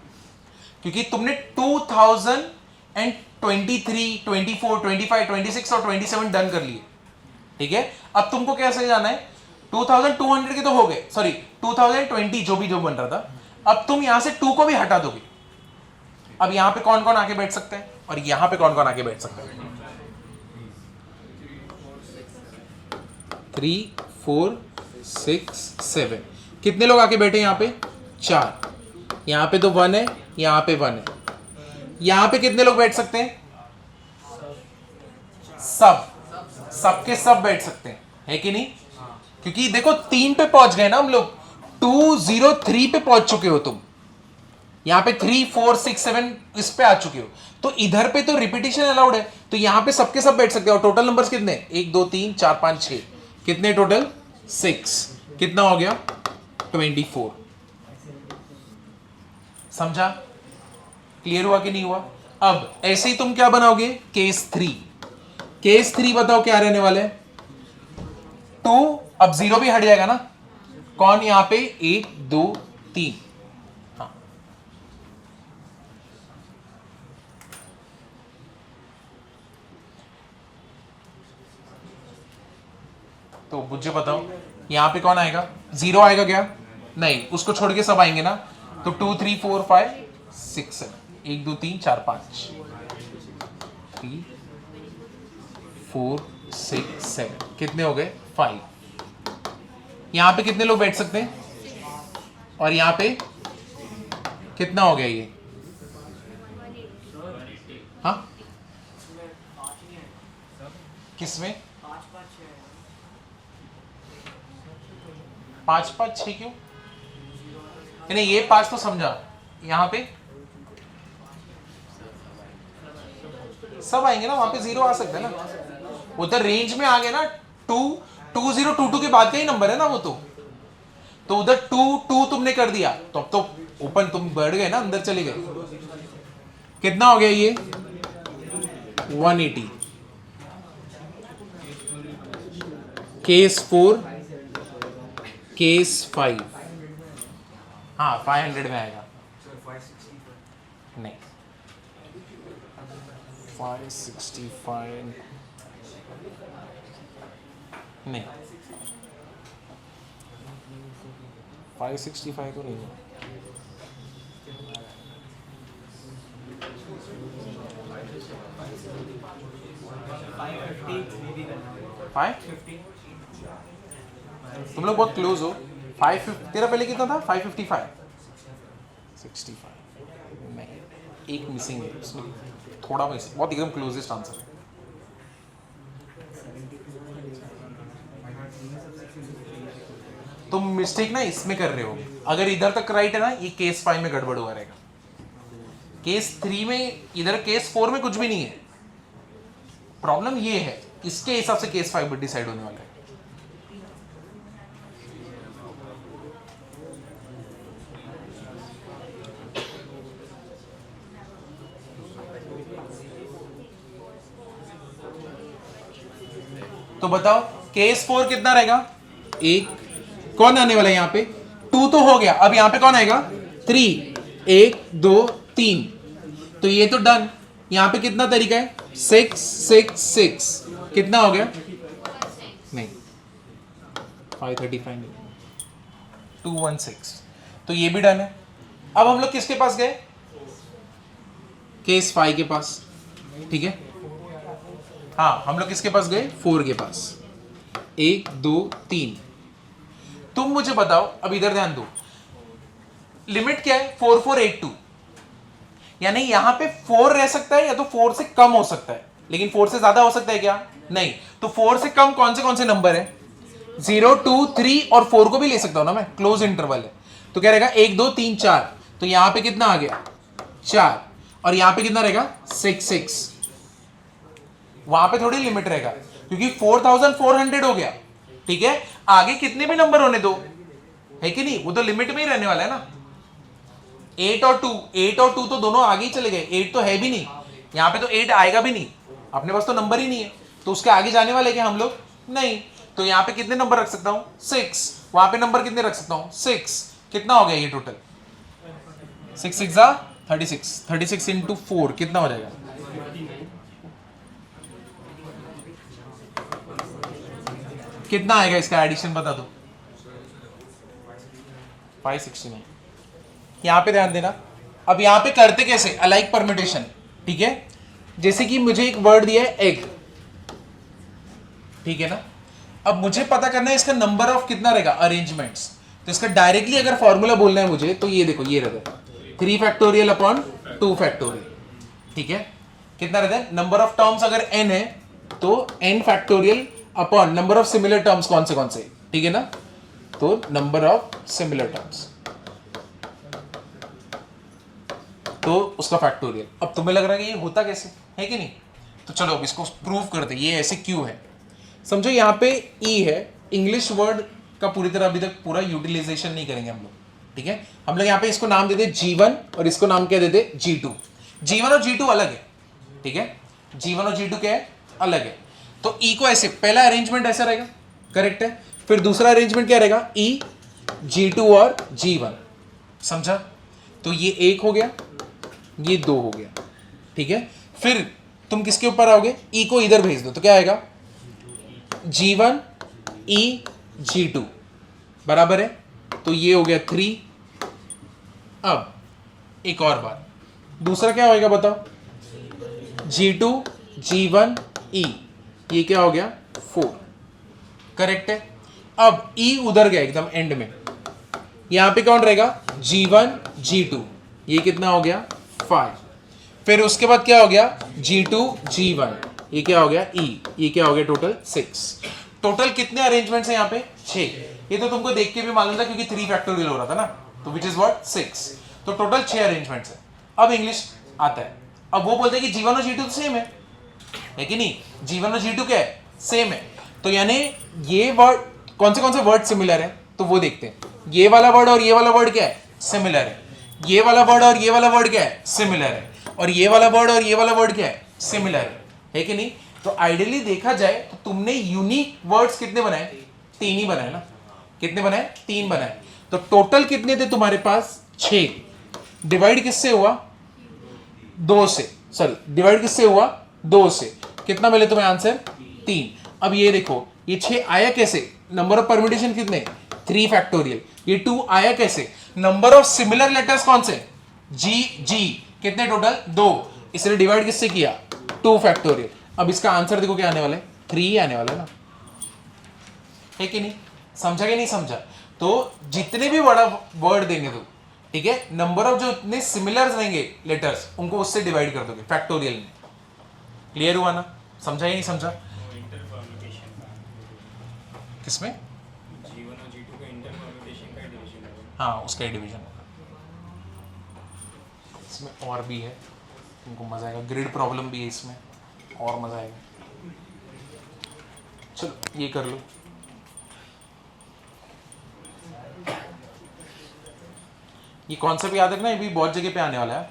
क्योंकि तुमने 2023, 24, 25, 26 और 27 डन कर लिए, ठीक है। अब तुमको कैसे जाना है? 2200 के तो हो गए, सॉरी 2020 जो बन रहा था। अब तुम यहां से 2 को भी हटा दोगे। अब यहां पे कौन कौन आके बैठ सकते हैं और यहां पे कौन कौन आके बैठ सकते हैं? 3 4 6 7। कितने लोग आके बैठे? यहां पे 4। यहां पे तो 1 है, यहां पे 1 है। यहां पे कितने लोग बैठ सकते हैं? सबके सब बैठ सकते हैं, है कि नहीं? क्योंकि देखो 3 पे पहुंच गए ना हम लोग, 203 पे पहुंच चुके हो तुम। यहां पे 3 4 6 7 इस पे आ चुके हो। तो इधर पे तो रिपीटिशन अलाउड है, तो यहां पे सबके सब बैठ सकते हो। टोटल नंबर्स कितने? 1 2 3 4 5 6। कितने टोटल? 6। कितना हो गया? 24। समझा? क्लियर हुआ कि नहीं हुआ? अब ऐसे ही तुम क्या बनाओगे? केस 3। केस 3 बताओ क्या रहने वाले हैं? 2, अब 0 भी हट जाएगा ना। कौन यहां पे? 1 2 3। हाँ, तो मुझे बताओ यहां पे कौन आएगा? 0 आएगा क्या? नहीं, उसको छोड़ के सब आएंगे ना। तो 2 3 4 5 6 7। 1 2 3 4 5 3 4 6 7। कितने हो गए? 5। यहां पे कितने लोग बैठ सकते हैं? और यहां पे कितना हो गया ये? हाँ, किसमें? 5 5 6 क्यों? नहीं, ये 5 तो समझा। यहां पे सब आएंगे ना, वहां पे 0 आ सकता है ना। उधर रेंज में आ गए ना। 2022 के बाद का ही नंबर है ना वो। तो तो उधर 2 तुमने कर दिया, तो अब तो ओपन तुम बढ़ गए ना, अंदर चले गए। कितना हो गया ये 180। केस 4, केस 5, हाँ 500 में आएगा। नहीं 565 नहीं, 565 तो नहीं है। तुम लोग बहुत क्लोज हो। 550 तेरा पहले कितना था? 555 65 नहीं, एक मिसिंग है उसमें, थोड़ा मिसिंग, बहुत एकदम क्लोजेस्ट आंसर है। तुम मिस्टेक ना इसमें कर रहे हो, अगर इधर तक राइट है ना, ये केस 5 में गड़बड़ हुआ रहेगा। केस 3 में, इधर केस 4 में कुछ भी नहीं है। प्रॉब्लम ये है, इसके हिसाब से केस 5 डिसाइड होने वाला है। तो बताओ केस 4 कितना रहेगा? एक, कौन आने वाला है यहाँ पे? 2 तो हो गया, अब यहाँ पे कौन आएगा? 3, 1 2 3, तो ये तो डन। यहाँ पे कितना तरीका है? 6 6 6, कितना हो गया? नहीं 535 नहीं, 216, तो ये भी डन है। अब हम लोग किसके पास गए? केस 5 के पास, ठीक है। हाँ हम लोग किसके पास गए? 4 के पास। 1 2 3, तुम मुझे बताओ, अब इधर ध्यान दो, लिमिट क्या है? 4482, यानी यहां पे 4 रह सकता है या तो 4 से कम हो सकता है, लेकिन 4 से ज्यादा हो सकता है क्या? नहीं। तो 4 से कम कौन से नंबर है? 0 2 3 और 4 को भी ले सकता हूं ना मैं, क्लोज इंटरवल है। तो क्या रहेगा? 1 2 3 4, तो यहां पे कितना आ गया? 4, और यहां पे कितना रहेगा? 6 6। वहां पे थोड़ी लिमिट रहेगा, क्योंकि 4400 हो गया, ठीक है। आगे कितने भी नंबर होने दो, है कि नहीं, वो तो लिमिट में ही रहने वाला है ना। 8 और 2 तो दोनों आगे ही चले गए, 8 तो है भी नहीं, यहाँ पे तो 8 आएगा भी नहीं, अपने पास तो नंबर ही नहीं है, तो उसके आगे जाने वाले क्या हम लोग? नहीं। तो यहाँ पे कितने नंबर रख सकता हूँ? 6। वहां पे नंबर कितने रख सकता हूँ? 6। कितना हो गया ये टोटल? 6 6 36, 36 इंटू 4 कितना हो जाएगा? कितना आएगा इसका एडिशन बता दो? 569। यहां पे ध्यान देना, अब यहां पे करते कैसे? अलाइक परम्यूटेशन, ठीक है। जैसे कि मुझे एक वर्ड दिया है एग, ठीक है ना। अब मुझे पता करना है इसका नंबर ऑफ कितना रहेगा, अरेंजमेंट्स। तो इसका डायरेक्टली अगर फॉर्मूला बोलना है मुझे, तो ये देखो, ये रहता है 3 फैक्टोरियल अपॉन 2 फैक्टोरियल, ठीक है। कितना रहता है? नंबर ऑफ टर्म्स अगर n है तो n factorial upon number of similar terms कौन से, ठीक है ना। तो नंबर ऑफ सिमिलर टर्म्स, तो उसका फैक्टोरियल। अब तुम्हें लग रहा है कि ये होता कैसे, है कि नहीं? तो चलो अब इसको प्रूव करते। ये ऐसे क्यों है, समझो। यहाँ पे ई है, इंग्लिश वर्ड का पूरी तरह अभी तक पूरा यूटिलाइजेशन नहीं करेंगे हम लोग, ठीक है। हम लोग यहाँ पे इसको नाम देते G1 और इसको नाम क्या देते? G2। G1 और G2 अलग है, ठीक है। G1 और G2 क्या है? अलग है। तो ई को ऐसे, पहला अरेंजमेंट ऐसा रहेगा, करेक्ट है। फिर दूसरा अरेंजमेंट क्या रहेगा? ई G2 और G1, समझा। तो ये 1 हो गया, ये 2 हो गया, ठीक है। फिर तुम किसके ऊपर आओगे? ई को इधर भेज दो, तो क्या आएगा? G1 E G2 बराबर है, तो ये हो गया 3। अब एक और बार, दूसरा क्या होएगा बताओ? G2 G1 E, ये क्या हो गया? 4, करेक्ट है। अब E उधर गया एकदम एंड में, यहां पे कौन रहेगा? G1 G2, ये कितना हो गया? 5। फिर उसके बाद क्या हो गया? G2 G1, ये क्या हो गया? E, ये क्या हो गया? टोटल 6। टोटल कितने अरेंजमेंट्स हैं यहाँ पे? 6। ये तो तुमको देख के भी मालूम था क्योंकि 3 फैक्टोरियल हो रहा था ना, तो विच इज व्हाट? 6। तो टोटल 6 अरेंजमेंट्स है। अब इंग्लिश आता है, अब वो बोलते हैं कि G1 और G2 तो सेम है कि नहीं? G1 और G2 क्या है? सेम है। तो यानी ये वर्ड कौन से वर्ड सिमिलर है, तो वो देखते हैं। ये वाला वर्ड और ये वाला वर्ड क्या है, सिमिलर है। ये वाला वर्ड और ये वाला वर्ड क्या है, सिमिलर है। और ये वाला वर्ड और ये वाला वर्ड क्या है, सिमिलर है कि नहीं। तो आइडियली देखा जाए तो तुमने यूनिक वर्ड्स कितने बनाए, 3 ही बनाए ना। कितने बनाए, 3 बनाए। तो टोटल कितने थे तुम्हारे पास, 6। डिवाइड किससे हुआ, 2 से। सॉरी, डिवाइड किससे हुआ, 2 से। कितना मिले तुम्हें आंसर, 3। अब ये देखो, ये 6 आया कैसे, नंबर ऑफ परम्यूटेशन कितने, 3 फैक्टोरियल। ये 2 आया कैसे, नंबर ऑफ सिमिलर लेटर्स कौन से, जी जी, कितने टोटल, 2, इसलिए डिवाइड किससे किया, 2 फैक्टोरियल। अब इसका आंसर देखो क्या आने वाला है, 3 ही आने वाला है ना, है कि नहीं। समझा कि नहीं समझा। तो जितने भी बड़ा वर्ड देंगे तो ठीक है, नंबर ऑफ जो इतने सिमिलर रहेंगे लेटर्स, उनको उससे डिवाइड कर दोगे फैक्टोरियल में। क्लियर हुआ ना, समझा ही नहीं समझा। किसमें, G1 और G2 का इंटर परम्यूटेशन का डिवीजन है। हाँ उसका ही डिवीजन होगा। इसमें और भी है, तुमको मजा आएगा। ग्रिड प्रॉब्लम भी है इसमें, और मजा आएगा। चलो ये कर लो। ये कॉन्सेप्ट याद रखना, ये भी बहुत जगह पे आने वाला है।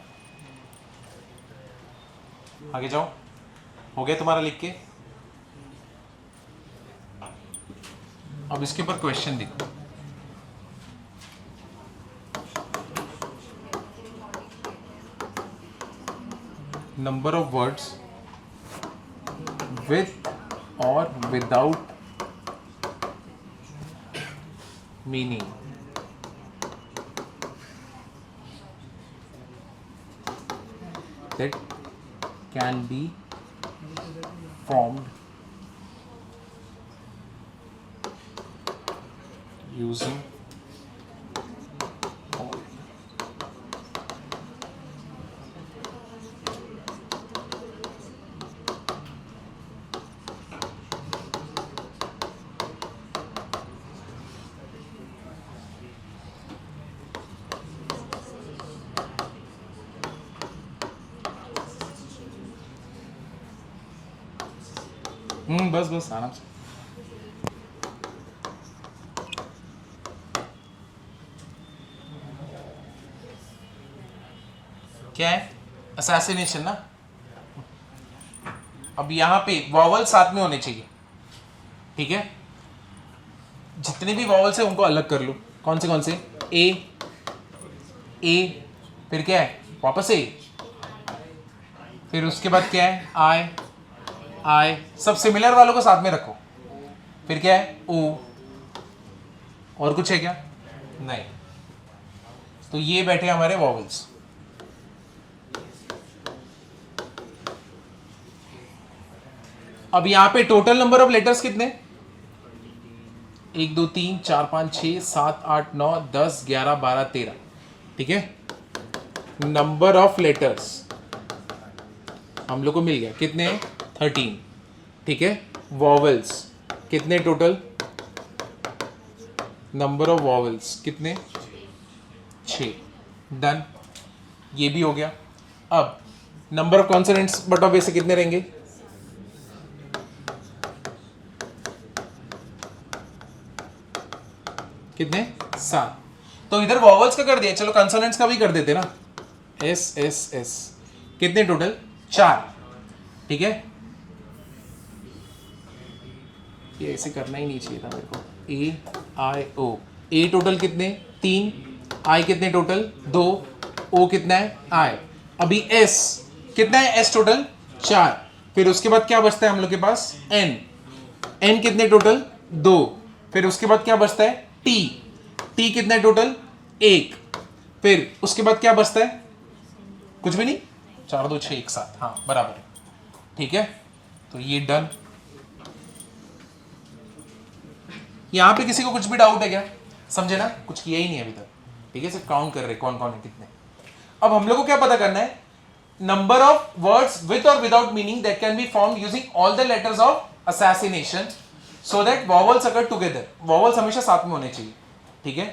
आगे जाओ, हो गया तुम्हारा लिख के। अब इसके ऊपर क्वेश्चन देखो। नंबर ऑफ वर्ड्स विथ और without meaning that can be formed using बस बस आराम से। क्या है, असैसिनेशन ना। अब यहां पे वॉवल साथ में होने चाहिए, ठीक है। जितने भी वॉवल्स है उनको अलग कर लो। कौन से, ए, फिर क्या है, वापस ए, फिर उसके बाद क्या है, आई, सब सिमिलर वालों को साथ में रखो। फिर क्या है, ओ, और कुछ है क्या, नहीं। तो ये बैठे हमारे वॉवल्स। अब यहां पे टोटल नंबर ऑफ लेटर्स कितने, 1 2 3 4 5 6 7 8 9 10 11 12 13, ठीक है। नंबर ऑफ लेटर्स हम लोग को मिल गया, कितने, 13, ठीक है। वॉवल्स कितने टोटल, नंबर ऑफ वॉवल्स कितने, 6। डन, ये भी हो गया। अब number of consonants but of से कितने रहेंगे, कितने, 7। तो इधर वॉवल्स का कर दिया, चलो कंसोनेंट्स का भी कर देते ना। एस कितने टोटल, 4, ठीक है। ये ऐसे करना ही नहीं चाहिए था मेरे को। A I O, A total कितने, 3, आई कितने टोटल, 2, ओ कितना है, आई। अभी एस कितना है, एस टोटल 4। फिर उसके बाद क्या बचता है हम लोग के पास, एन कितने टोटल, 2। फिर उसके बाद क्या बचता है, टी कितने टोटल, 1। फिर उसके बाद क्या बचता है, कुछ भी नहीं, 4 2 6 एक साथ, हाँ बराबर है, ठीक है। तो ये डन। यहां पे किसी को कुछ भी डाउट है क्या, समझे ना, कुछ किया ही नहीं अभी तक, ठीक है। सिर्फ काउंट कर रहे कौन कौन है कितने। अब हम लोग को क्या पता करना है, नंबर ऑफ वर्ड्स विथ और without meaning that can be formed using all the letters of assassination so that vowels अगर टुगेदर, वॉवल्स हमेशा साथ में होने चाहिए, ठीक है।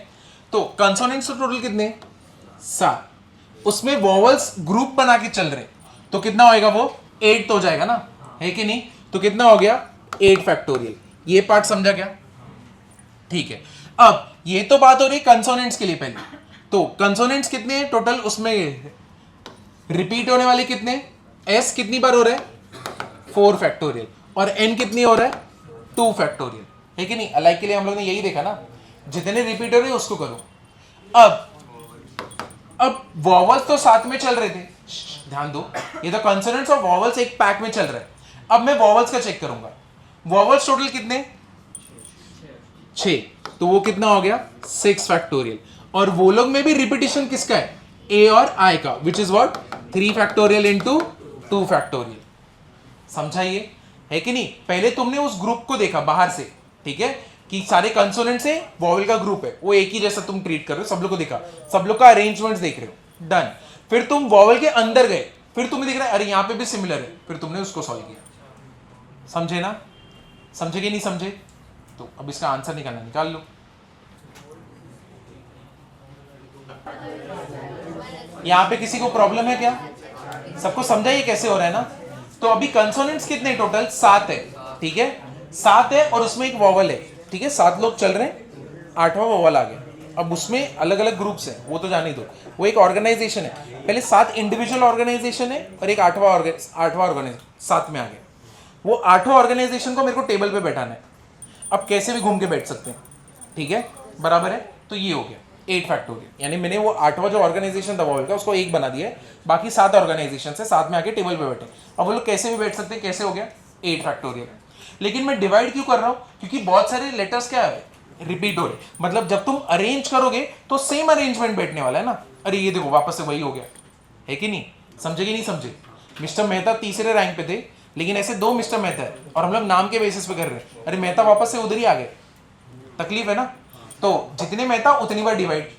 तो कंसोनेंट्स तो टोटल कितने, 7, उसमें वॉवल्स ग्रुप बना के चल रहे, तो कितना होएगा वो, 8 तो हो जाएगा ना, है कि नहीं। तो कितना हो गया, 8 फैक्टोरियल। ये पार्ट समझा क्या, ठीक है। अब ये तो बात हो रही है कंसोनेंट्स के लिए पहले, तो कंसोनेंट्स कितने हैं टोटल, उसमें रिपीट होने वाले कितने, एस कितनी बार हो रहा है 4 फैक्टोरियल, और एन कितनी हो रहा है 2 फैक्टोरियल, है कि नहीं। अलाइक के लिए हम लोग ने यही देखा ना, जितने रिपीट हो रहे हैं उसको करो। अब वॉवल्स तो साथ में चल रहे थे, ध्यान दो, ये तो कंसोनेंट्स और वॉवल्स एक पैक में चल रहा है। अब मैं वॉवल्स का चेक करूंगा, वॉवल्स टोटल कितने 6, तो वो कितना हो गया 6 फैक्टोरियल, और वो लोग में भी रिपीटिशन किसका है ए और आई का, which is what 3 factorial into 2 factorial. समझाइए, है कि नहीं। पहले तुमने उस ग्रुप को देखा बाहर से, ठीक है, कि सारे कंसोनेंट से वॉवल का ग्रुप है, वो एक ही जैसा तुम ट्रीट कर रहे हो, सब लोग को देखा, सब लोग का अरेंजमेंट्स देख रहे हो, डन। फिर तुम वॉवल के अंदर गए, फिर तुम्हें दिख रहा है अरे यहां पे भी सिमिलर है, फिर तुमने उसको सॉल्व किया। समझे ना, समझे कि नहीं समझे, तो अब इसका आंसर निकालना, निकाल लो। यहां पे किसी को प्रॉब्लम है क्या, सबको समझा ये कैसे हो रहा है ना। तो अभी कंसोनेंट्स कितने टोटल 7 है, ठीक है 7 है, और उसमें एक वॉवल है, ठीक है 7 लोग चल रहे हैं, 8वां वॉवल आ गया। अब उसमें अलग अलग ग्रुप्स हैं, वो तो जाने दो, वो एक ऑर्गेनाइजेशन है, पहले 7 इंडिविजुअल ऑर्गेनाइजेशन है और एक 8वां ऑर्गेनाइजेशन साथ में आ गया। वो 8वां ऑर्गेनाइजेशन को मेरे को टेबल पे बैठाना है, अब कैसे भी घूम के बैठ सकते हैं, ठीक है बराबर है। तो ये हो गया 8 फैक्टोरियल, यानी मैंने वो 8वां जो ऑर्गेनाइजेशन था वॉवल का उसको 1 बना दिया है, बाकी 7 ऑर्गेनाइजेशन से साथ में आके टेबल पे बैठे। अब वो लोग कैसे भी बैठ सकते हैं, कैसे हो गया 8 फैक्टोरियल। लेकिन मैं डिवाइड क्यों कर रहा हूं, क्योंकि बहुत सारे लेटर्स क्या है रिपीट हो रहे, मतलब जब तुम अरेंज करोगे तो सेम अरेंजमेंट बैठने वाला है ना। अरे ये देखो वापस से वही हो गया, है कि नहीं, समझे कि नहीं समझे। मिस्टर मेहता तीसरे रैंक पे थे, लेकिन ऐसे 2 मिस्टर मेहता है और हम लोग नाम के बेसिस पे कर रहे हैं, अरे मेहता वापस से उधर ही आ गए, तकलीफ है ना। तो जितने मेहता उतनी बार डिवाइड,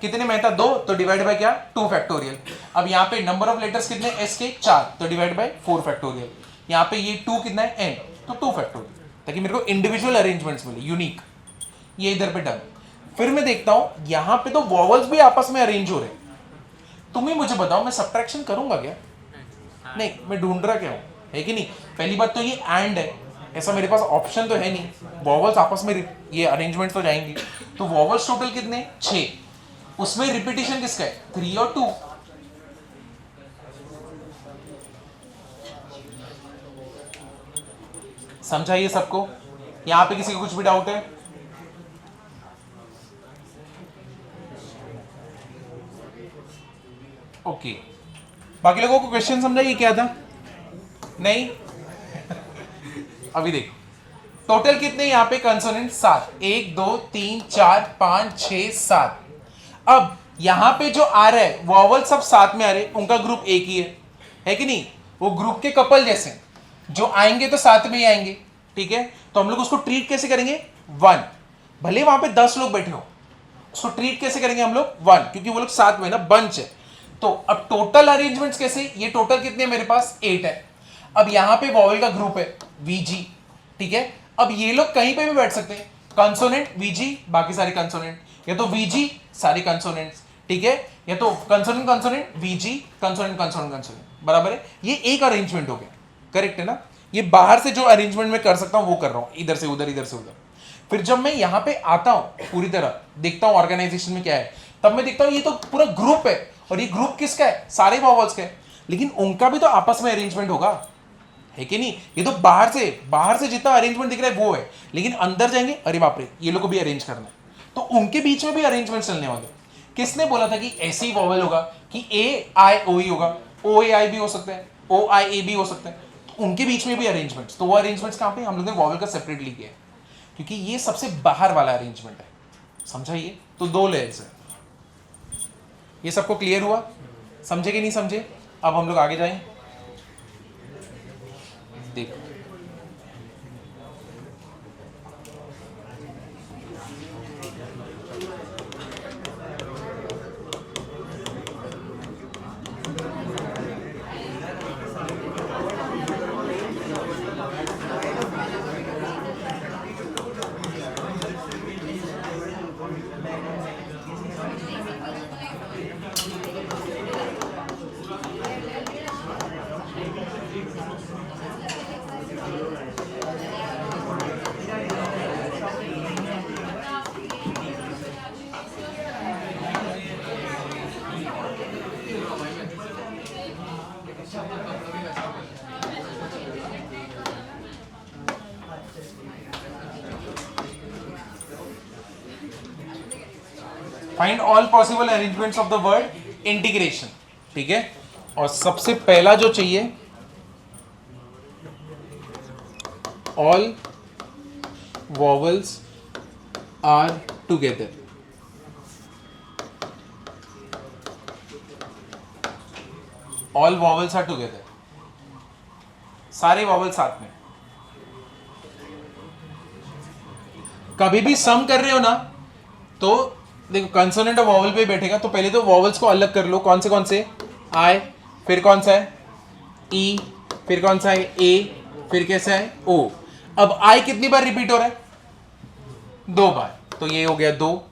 कितने मेहता 2, तो डिवाइड बाय क्या 2 फैक्टोरियल। अब यहाँ पे नंबर ऑफ लेटर्स कितने एस के 4, तो डिवाइड बाय 4 फैक्टोरियल। यहाँ पे ये 2 कितना है एन, तो 2 फैक्टोरियल, ताकि मेरे को इंडिविजुअल अरेंजमेंट्स मिले यूनिक। ये इधर पे डन। फिर मैं देखता हूं यहां पे तो वॉवल्स भी आपस में अरेंज हो रहे, तुम ही मुझे बताओ मैं सब्ट्रैक्शन करूंगा क्या, नहीं मैं ढूंढ रहा क्या हूं, है कि नहीं। पहली बात तो ये एंड है, ऐसा मेरे पास ऑप्शन तो है नहीं, वॉवल्स आपस में ये अरेंजमेंट तो जाएंगी। तो वॉवल्स टोटल कितने 6, उसमें रिपीटिशन किसका है 3 और 2। समझाइए सबको, यहां पे किसी को कुछ भी डाउट है। ओके बाकी लोगों को क्वेश्चन समझाइए क्या था, नहीं अभी देखो टोटल कितने यहाँ पे कंसोनेंट 7, 1 2 3 4 5 6 7। अब यहाँ पे जो आ रहा है वॉवल सब साथ में आ रहे हैं, उनका ग्रुप एक ही है कि नहीं, वो ग्रुप के कपल जैसे जो आएंगे तो साथ में ही आएंगे, ठीक है। तो हम लोग उसको ट्रीट कैसे करेंगे 1, भले वहां पे 10 लोग बैठे हो, उसको ट्रीट कैसे करेंगे हम लोग 1, क्योंकि वो लोग साथ में ना बंच है। तो अब टोटल अरेंजमेंट्स कैसे, ये टोटल कितने मेरे पास 8 है। अब यहां पे वॉवल का ग्रुप है वीजी, ठीक है। अब ये लोग कहीं पे भी बैठ सकते हैं, कंसोनेंट वीजी बाकी सारे कंसोनेंट, या तो वीजी सारे कंसोनेंट्स, ठीक है, या तो कंसोनेंट कंसोनेंट वीजी कंसोनेंट कंसोनेंट कंसोनेंट, बराबर है। ये एक अरेंजमेंट हो गया, करेक्ट है ना। ये बाहर से जो अरेंजमेंट मैं कर सकता हूं वो कर रहा हूं, इधर से उधर इधर से उधर। फिर जब मैं यहां पे आता हूं पूरी तरह देखता हूं ऑर्गेनाइजेशन में क्या है, तब मैं देखता हूं ये तो पूरा ग्रुप है, और ये ग्रुप किसका है सारे वॉवल्स का है, लेकिन उनका भी तो आपस में अरेंजमेंट होगा, है कि नहीं। ये तो बाहर से जितना अरेंजमेंट दिख रहा है वो है, लेकिन अंदर जाएंगे अरे बाप रे ये लोग को भी अरेंज करना है, तो उनके बीच में भी अरेंजमेंट चलने वाले। किसने बोला था कि ऐसे ही वॉवल होगा कि ए आई ओ ही होगा, ओ ए आई भी हो सकता है, ओ आई ए भी हो सकता है, तो उनके बीच में भी अरेंजमेंट्स। तो वो अरेंजमेंट्स कहां पे हम लोग ने वॉवल का सेपरेटली किया है, क्योंकि ये सबसे बाहर वाला अरेंजमेंट है, समझाइए। तो 2 लेयर्स है, ये सबको क्लियर हुआ, समझे कि नहीं समझे। अब हम लोग आगे जाएं, देखो find all possible arrangements of the word integration, ठीक है। और सबसे पहला जो चाहिए, all vowels are together. All vowels are together, सारे वॉवल साथ में। कभी भी सम कर रहे हो ना, तो देखो कंसोनेंट और वॉवल पे बैठेगा, तो पहले तो वॉवल्स को अलग कर लो। कौन से आई, फिर कौन सा है ई, फिर कौन सा है ए, फिर कैसा है ओ। अब आई कितनी बार रिपीट हो रहा है? 2 बार, तो ये हो गया 2।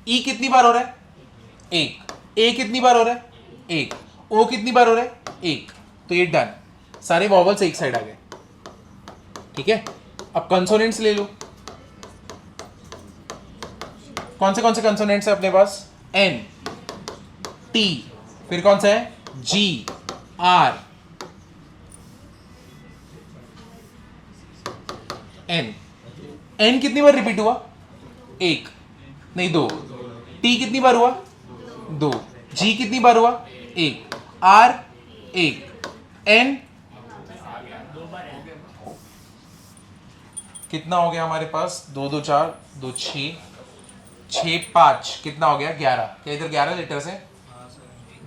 ई कितनी बार हो रहा है? 1। ए कितनी बार हो रहा है? 1। ओ कितनी बार हो रहा है? 1। तो ये डन, सारे वॉवल्स एक साइड आ गए, ठीक है। अब कंसोनेंट्स ले लो। कौन से कंसोनेंट्स है अपने पास? एन, टी, फिर कौन सा है? जी, आर, एन। एन कितनी बार रिपीट हुआ? 1 नहीं 2। टी कितनी बार हुआ? 2। जी कितनी बार हुआ? 1। आर 1। एन कितना हो गया हमारे पास? 2 2 4 2 6 6 5 कितना हो गया? 11। क्या इधर 11 लेटर्स है?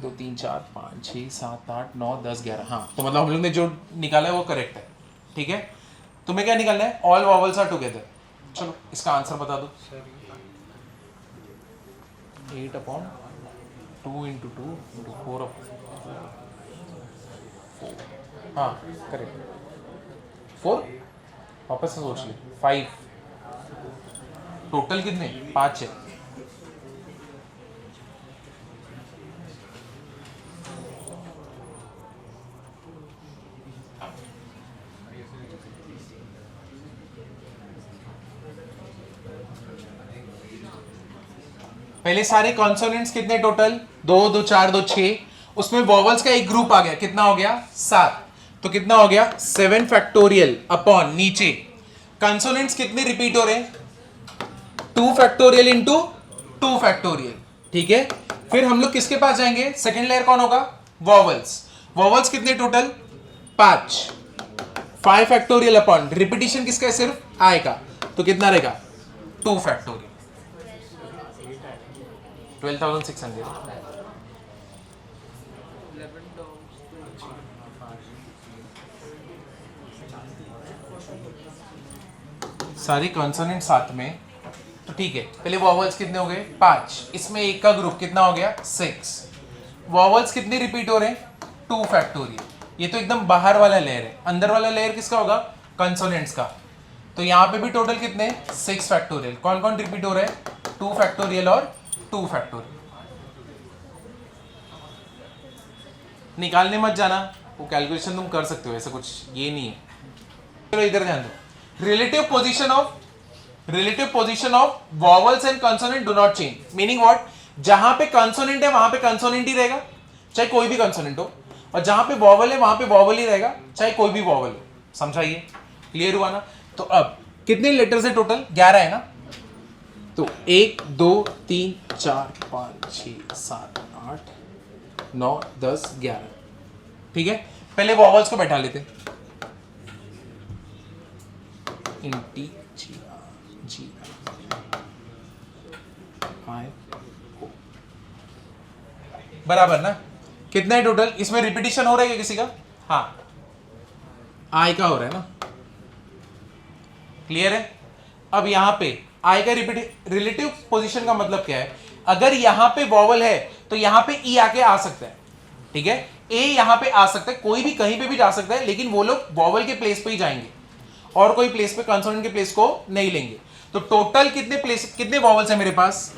2 3 4 5 6 7 8 9 10 11। हाँ, तो मतलब हम लोग ने जो निकाला है वो करेक्ट है, ठीक है। तुम्हें क्या निकालना है? All vowels are together. चलो इसका आंसर बता दो। 8/2 × 2 × 4। हाँ करेक्ट। 4 वापस से सोच ले। 5 टोटल कितने? 5 है। पहले सारे कॉन्सोनेंट्स कितने टोटल? 2 2 4 2 6। उसमें वॉवल्स का एक ग्रुप आ गया, कितना हो गया? 7। तो कितना हो गया? 7 फैक्टोरियल अपॉन नीचे कंसोनेंट्स कितने रिपीट हो रहे हैं? 2 फैक्टोरियल इंटू 2 फैक्टोरियल, ठीक है। फिर हम लोग किसके पास जाएंगे? सेकेंड लेयर कौन होगा? वॉवल्स। वॉवल्स कितने टोटल? 5। 5 फैक्टोरियल अपॉन रिपीटिशन किसका है? सिर्फ आई का, तो कितना रहेगा? 2 फैक्टोरियल। 12,600। सारी कॉन्सोनेंट साथ में, तो ठीक है। पहले वॉवल्स कितने हो गए? 5। इसमें एक का ग्रुप कितना हो गया? 6। वॉवल्स कितने रिपीट हो रहे हैं? 2 फैक्टोरियल। ये तो एकदम बाहर वाला लेयर है। अंदर वाला लेयर किसका होगा? कंसोनेंट्स का। तो यहां पे भी टोटल कितने? 6 फैक्टोरियल। कौन कौन रिपीट हो रहे हैं? 2 फैक्टोरियल और 2 फैक्टोरियल। निकालने मत जाना, वो कैलकुलेशन तुम कर सकते हो, ऐसा कुछ ये नहीं है। चलो इधर ध्यान दो। Relative position of vowels and consonant do not change. Meaning what? जहां पे कंसोनेंट है वहां पे कंसोनेंट ही रहेगा, चाहे कोई भी कंसोनेंट हो, और जहां पे वॉवल है वहां पे वॉवल ही रहेगा, चाहे कोई भी वॉवल हो। समझाइए, क्लियर हुआ ना? तो अब कितने लेटर्स है टोटल? 11 है ना। तो 1 2 3 4 5 6 7 8 9 10 11, ठीक है। पहले वॉवल्स को बैठा लेते। टी जी जी आई ओ, बराबर ना? कितना है टोटल? इसमें रिपीटिशन हो रहा है क्या किसी का? हाँ, आई का हो रहा है ना, क्लियर है। अब यहां पे आई का रिलेटिव पोजीशन का मतलब क्या है? अगर यहां पे वॉवल है तो यहां पे ई आके आ सकता है, ठीक है। ए यहां पे आ सकता है, कोई भी कहीं पे भी जा सकता है, लेकिन वो लोग वॉवल के प्लेस पे ही जाएंगे और कोई प्लेस पे कंसोनेंट के प्लेस को नहीं लेंगे। तो टोटल कितने वॉवल्स है मेरे पास?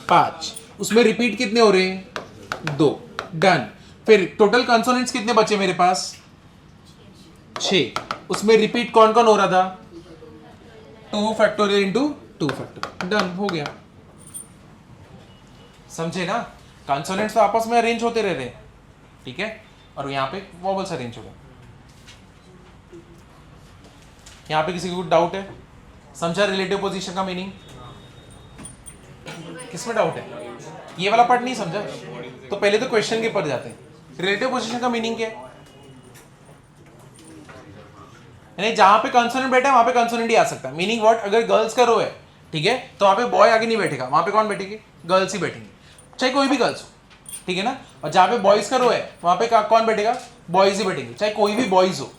5। उसमें रिपीट कितने हो रहे हैं? 2। डन। फिर टोटल कंसोनेंट्स कितने बचे मेरे पास? 6। उसमें रिपीट कौन कौन हो रहा था? 2 फैक्टोरियल इंटू 2 फैक्टोरियल। डन, हो गया। समझे ना? कंसोनेंट्स तो आपस में अरेंज होते रह रहे हैं, ठीक है, और यहां पे वॉवल्स अरेंज हो गए। यहाँ पे किसी को डाउट है? समझा रिलेटिव पोजीशन का मीनिंग? किसमें डाउट है? ये वाला पार्ट नहीं समझा तो पहले तो क्वेश्चन के पर जाते हैं। रिलेटिव पोजीशन का मीनिंग क्या है? यानी जहां पे कंसोनेंट बैठा है वहां पे कंसोनेंट ही आ सकता है। Meaning what? अगर गर्ल्स का रो है, ठीक है, तो वहां पे बॉय आगे नहीं बैठेगा, वहां पे कौन बैठेगी? गर्ल्स ही बैठेंगे, चाहे कोई भी गर्ल्स हो, ठीक है ना। और जहां पे बॉयज का रो है वहां पे कौन बैठेगा? बॉयज ही बैठेंगे, चाहे कोई भी बॉयज हो।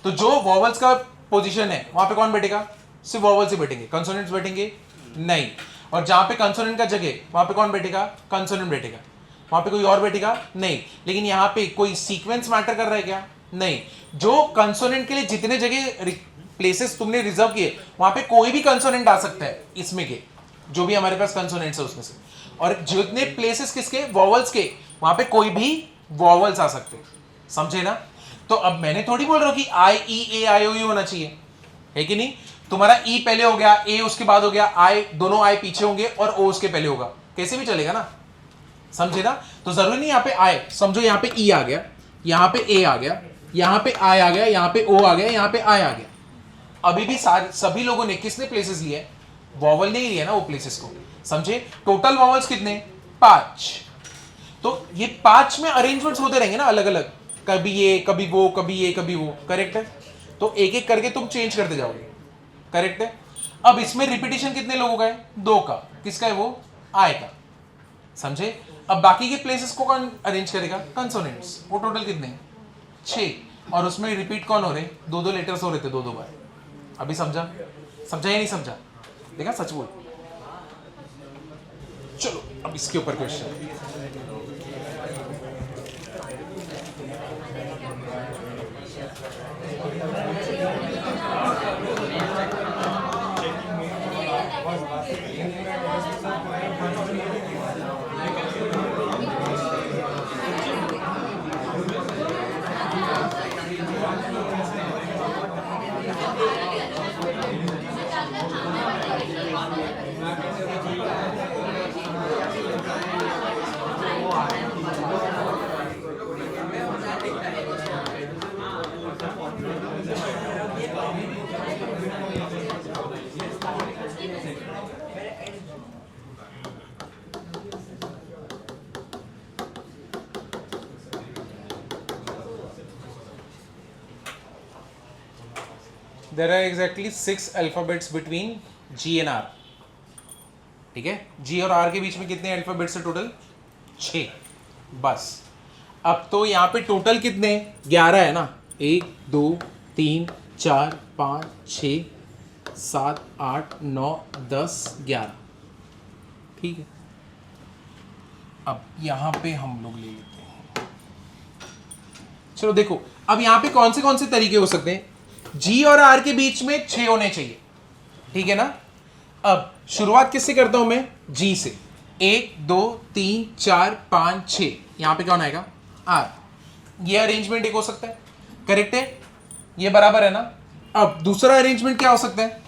तो जो वॉवल्स का पोजीशन है वहां पे कौन बैठेगा? सिर्फ वॉवल्स ही बैठेंगे, कंसोनेंट्स बैठेंगे नहीं। और जहां पे कंसोनेंट का जगह वहां पे कौन बैठेगा? कंसोनेंट बैठेगा, वहां पे कोई और बैठेगा नहीं। लेकिन यहाँ पे कोई सीक्वेंस मैटर कर रहा है क्या? नहीं। जो कंसोनेंट के लिए जितने जगह प्लेसेस तुमने रिजर्व किए वहां पे कोई भी कंसोनेंट आ सकता है इसमें के, जो भी हमारे पास कंसोनेंट्स है उसमें से। और जितने प्लेसेस किसके? वॉवल्स के, वहां पे कोई भी वॉवल्स आ सकते हैं, समझे ना। तो अब मैंने थोड़ी बोल रहा हूं कि आई ई ए आई ओ यू होना चाहिए, है कि नहीं। तुम्हारा ई पहले हो गया, ए उसके बाद हो गया, आई दोनों आई पीछे होंगे और ओ उसके पहले होगा, कैसे भी चलेगा ना, समझे ना। तो जरूरी नहीं यहाँ पे आए, समझो यहाँ पे ई आ गया, यहाँ पे ए आ गया, यहाँ पे आई आ गया, यहाँ पे ओ आ गया, यहाँ पे आई आ गया। अभी भी सभी लोगों ने किसने प्लेसेस लिए? वॉवल ने ही लिया ना वो प्लेसेस को, समझे। टोटल वॉवल्स कितने? 5। तो ये 5 में अरेंजमेंट्स होते रहेंगे ना अलग अलग, कभी ये कभी वो, कभी ये कभी वो, करेक्ट है। तो एक एक करके तुम चेंज करते जाओगे, करेक्ट है। अब इसमें रिपीटिशन कितने लोगों का है? 2 का। किसका है वो? आय का, समझे। अब बाकी के प्लेसेस को कौन अरेंज करेगा? कंसोनेंट्स। वो टोटल कितने हैं? 6। और उसमें रिपीट कौन हो रहे? 2-2 लेटर्स हो रहे थे 2-2 बार। अभी समझा? समझा या नहीं समझा? देखा, सच बोल। चलो अब इसके ऊपर question. There are exactly 6 alphabets between G and R. ठीक है, G और R के बीच में कितने अल्फाबेट्स है टोटल? 6। बस अब तो यहाँ पे टोटल कितने? 11 है ना। 1 2 3 4 5 6 7 8 9 10 11, ठीक है। अब यहाँ पे हम लोग ले लेते हैं, चलो देखो अब यहाँ पे कौन से तरीके हो सकते हैं। जी और आर के बीच में 6 होने चाहिए, ठीक है ना। अब शुरुआत किससे करता हूं मैं? जी से। 1 2 3 4 5 6, यहां पे कौन आएगा? आर। ये अरेंजमेंट एक हो सकता है, करेक्ट है, ये बराबर है ना। अब दूसरा अरेंजमेंट क्या हो सकता है?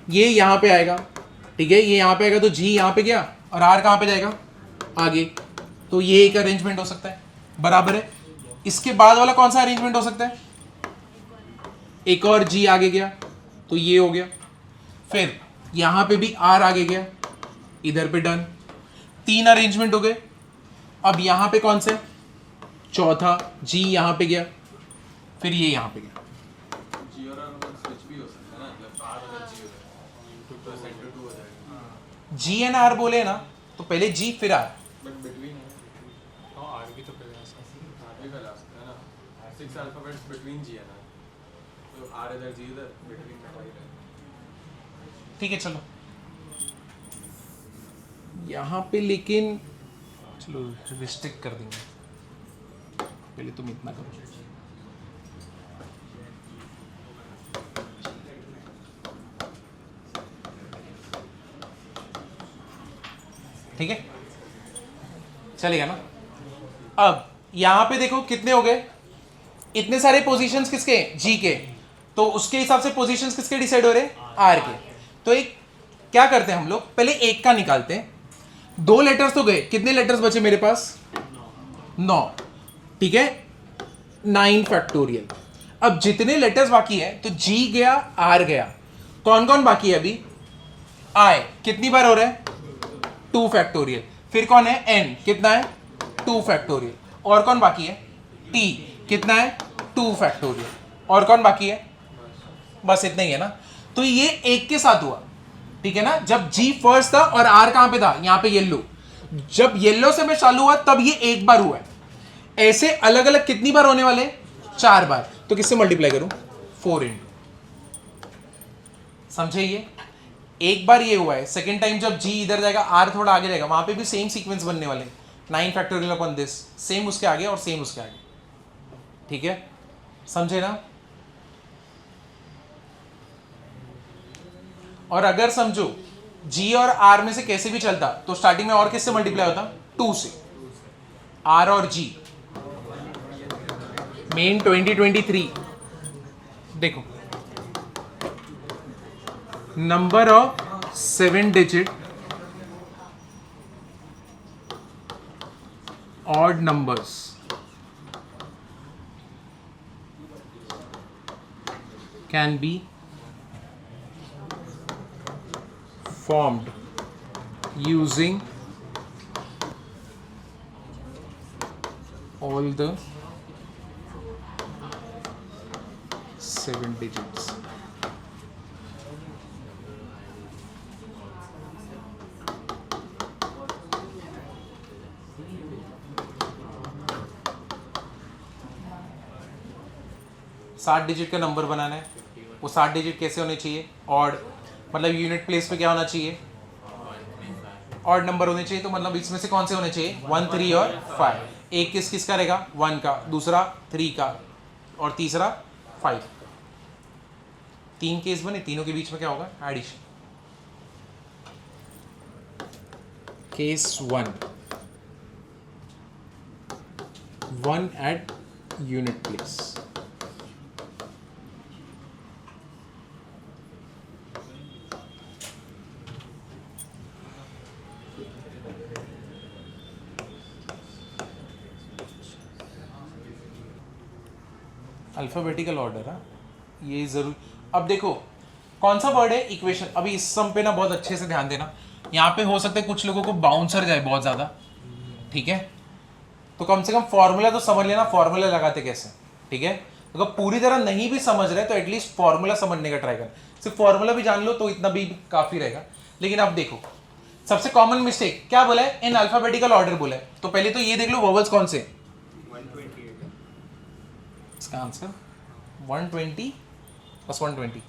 ये यहां पे आएगा, ठीक है, ये यहां पे आएगा तो जी यहां पे गया और आर कहां पे जाएगा? आगे। तो ये एक अरेंजमेंट हो सकता है, बराबर है। इसके बाद वाला कौन सा अरेंजमेंट हो सकता है? एक और जी आगे गया तो ये हो गया, फिर यहां पे भी आर आगे गया, इधर पे डन। 3 अरेंजमेंट हो गए। अब यहां पे कौन सा? चौथा जी यहां पे गया, फिर ये यहां पे गया। जी और आर मतलब स्विच भी हो सकता है ना, मतलब आर और जी हो जाएगा, 2 सेंटर 2 हो जाएगा। जी एंड आर बोले ना तो पहले जी फिर आर, बट बिटवीन हाँ आर भी तो कर सकते हैं। आर भी कर सकते हैं ना। 6 alphabets between G and R, तो आर इधर जी इधर, बिटवीन में वाई रहेगा। ठीक है। चलो यहां पे लेकिन चलो रिस्ट्रिक्ट कर देंगे, पहले तुम इतना करो। ठीक है, चलेगा ना। अब यहां पे देखो कितने हो गए? इतने सारे पोजीशंस किसके? जी के। तो उसके हिसाब से पोजीशंस किसके डिसाइड हो रहे? आर के। तो एक क्या करते हैं हम लोग, पहले एक का निकालते हैं। 2 लेटर्स तो गए, कितने लेटर्स बचे मेरे पास? 9, ठीक है, 9 फैक्टोरियल। अब जितने लेटर्स बाकी है तो G गया, R गया, कौन कौन बाकी है अभी? I कितनी बार हो रहा है? 2 फैक्टोरियल। फिर कौन है? N कितना है? 2 फैक्टोरियल। और कौन बाकी है? T कितना है? 2 फैक्टोरियल। और कौन बाकी है? बस इतना ही है ना। तो ये एक के साथ हुआ, ठीक है ना। जब G फर्स्ट था और R कहां पे था? यहां पे येलो। जब येलो से मैं चालू हुआ तब ये एक बार हुआ है। ऐसे अलग अलग कितनी बार होने वाले? 4 बार। तो किससे मल्टीप्लाई करूं? 4 इंटू। समझे? ये एक बार ये हुआ है, सेकेंड टाइम जब G इधर जाएगा, R थोड़ा आगे जाएगा, वहां पे भी सेम सीक्वेंस बनने वाले, 9 फैक्टोरियल अपॉन दिस, सेम उसके आगे और सेम उसके आगे, ठीक है? समझे ना? और अगर समझो G और R में से कैसे भी चलता तो स्टार्टिंग में और किससे मल्टीप्लाई होता? 2 से। R और G मेन 2023 देखो, number of 7 digit odd numbers can be formed using all the 7 digits. साठ डिजिट का नंबर बनाना है, वो 60 डिजिट कैसे होने चाहिए? ऑड, मतलब यूनिट प्लेस पे क्या होना चाहिए? ऑड नंबर होने चाहिए। तो मतलब इसमें से कौन से होने चाहिए? 1, 3 और 5। एक किसका रहेगा? 1 का, दूसरा 3 का और तीसरा 5। 3 केस बने, तीनों के बीच में क्या होगा? Addition. Case 1 at unit place. Alphabetical order, हाँ ये जरूर। अब देखो कौन सा वर्ड है? इक्वेशन। अभी इस सम पे ना बहुत अच्छे से ध्यान देना, यहाँ पे हो सकता है कुछ लोगों को बाउंसर जाए बहुत ज्यादा, ठीक है? तो कम से कम फॉर्मूला तो समझ लेना, फॉर्मूला लगाते कैसे, ठीक है? अगर पूरी तरह नहीं भी समझ रहे तो एटलीस्ट फॉर्मूला समझने का ट्राई कर। सिर्फ फॉर्मूला भी जान लो तो इतना भी काफी रहेगा। लेकिन अब देखो सबसे कॉमन मिस्टेक क्या बोला है? इन अल्फाबेटिकल ऑर्डर बोला है। तो पहले तो ये देख लो वोवेल्स कौन से? 128 है इसका आंसर 120 प्लस 120।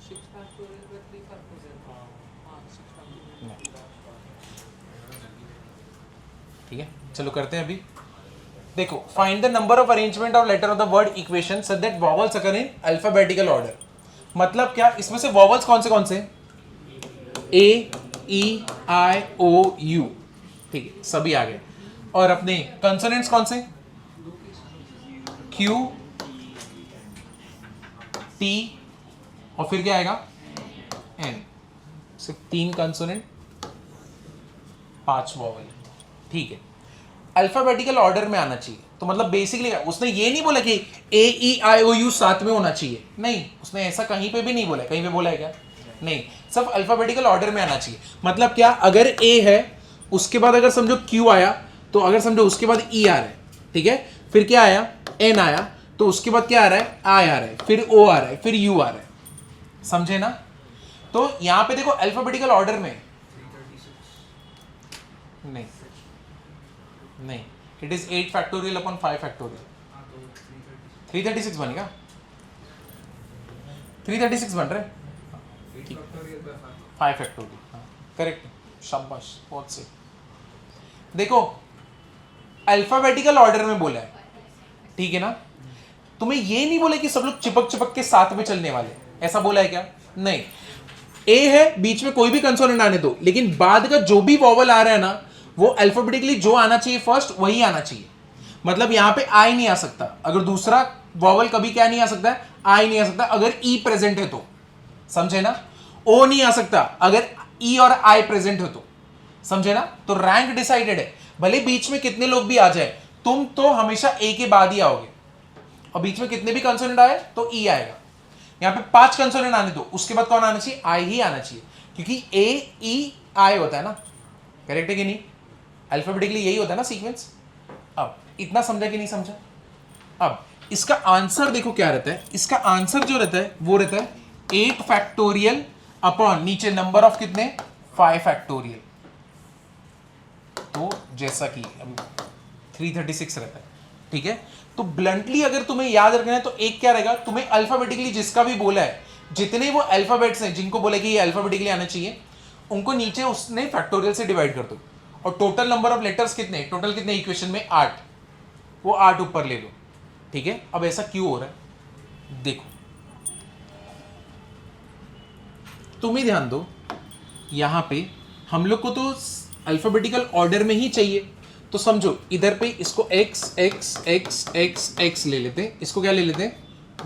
ठीक है, चलो करते हैं अभी। देखो, find the number of arrangement of letter of the word equation so that vowels occur in alphabetical order. मतलब क्या? इसमें से वॉवल्स कौन से? ए, ई, आई, ओ, यू, ठीक है, सभी आ गए। और अपने कंसोनेंट्स कौन से? क्यू, टी और फिर क्या आएगा? एन। सिर्फ 3 कंसोनेंट, 5 वॉवल, ठीक है। अल्फाबेटिकल ऑर्डर में आना चाहिए। तो मतलब बेसिकली उसने ये नहीं बोला कि ए, ई, आई, ओ, यू साथ में होना चाहिए, नहीं, उसने ऐसा कहीं पे भी नहीं बोला। कहीं पे बोला है क्या? नहीं, सिर्फ अल्फाबेटिकल ऑर्डर में आना चाहिए। मतलब क्या? अगर ए है उसके बाद अगर समझो क्यू आया, तो अगर समझो उसके बाद ई आ रहा है, ठीक है, फिर क्या आया? एन आया, तो उसके बाद क्या आ रहा है? आई आ रहा है, फिर ओ आ रहा है, फिर यू आ रहा है। समझे ना? तो यहां पे देखो अल्फाबेटिकल ऑर्डर में नहीं, नहीं, it is 8 factorial upon 5 factorial. 336 बनेगा, 336 बन रहा है, 5 फैक्टोरियल, करेक्ट, शाबाश, बहुत सही। देखो अल्फाबेटिकल ऑर्डर में बोला है, ठीक है ना? तुम्हें ये नहीं बोला कि सब लोग चिपक चिपक के साथ में चलने वाले, ऐसा बोला है क्या? नहीं। ए है, बीच में कोई भी कंसोनेंट आने दो, लेकिन बाद का जो भी वॉवल आ रहा है ना, वो अल्फाबेटिकली जो आना चाहिए फर्स्ट वही आना चाहिए। मतलब यहां पे आई नहीं आ सकता, अगर दूसरा वॉवल कभी क्या नहीं आ सकता? आई नहीं आ सकता अगर ई प्रेजेंट है तो। समझे ना? ओ नहीं आ सकता अगर ई और आई प्रेजेंट हो तो। समझे ना? तो रैंक डिसाइडेड है, भले बीच में कितने लोग भी आ जाए, तुम तो हमेशा ए के बाद ही आओगे। और बीच में कितने भी कंसोनेंट आए तो ई आएगा। यहाँ पे 5 कंसोनेंट आने दो, उसके बाद कौन आना चाहिए? आई ही आना चाहिए, क्योंकि ए ई आई होता है ना, करेक्ट है कि नहीं? अल्फाबेटिकली यही होता है ना सीक्वेंस। अब इतना समझा कि नहीं समझा? अब इसका आंसर देखो क्या रहता है, इसका आंसर जो रहता है वो रहता है 8 फैक्टोरियल अपॉन नीचे नंबर ऑफ कितने 5 फैक्टोरियल। तो जैसा कि अभी 336 रहता है, ठीक है। तो ब्लंटली अगर तुम्हें याद रखना है तो एक क्या रहेगा, तुम्हें अल्फाबेटिकली जिसका भी बोला है, जितने वो अल्फाबेट्स हैं जिनको बोला कि ये अल्फाबेटिकली आना चाहिए, उनको नीचे उसने फैक्टोरियल से डिवाइड कर दो। और टोटल नंबर ऑफ लेटर्स कितने, टोटल कितने इक्वेशन में 8, वो 8 ऊपर ले लो, ठीक है। अब ऐसा क्यों हो रहा है देखो, तुम ही ध्यान दो, यहां पे हम लोग को तो अल्फाबेटिकल ऑर्डर में ही चाहिए, तो समझो इधर पे इसको x x x x x ले लेते हैं, इसको क्या ले लेते हैं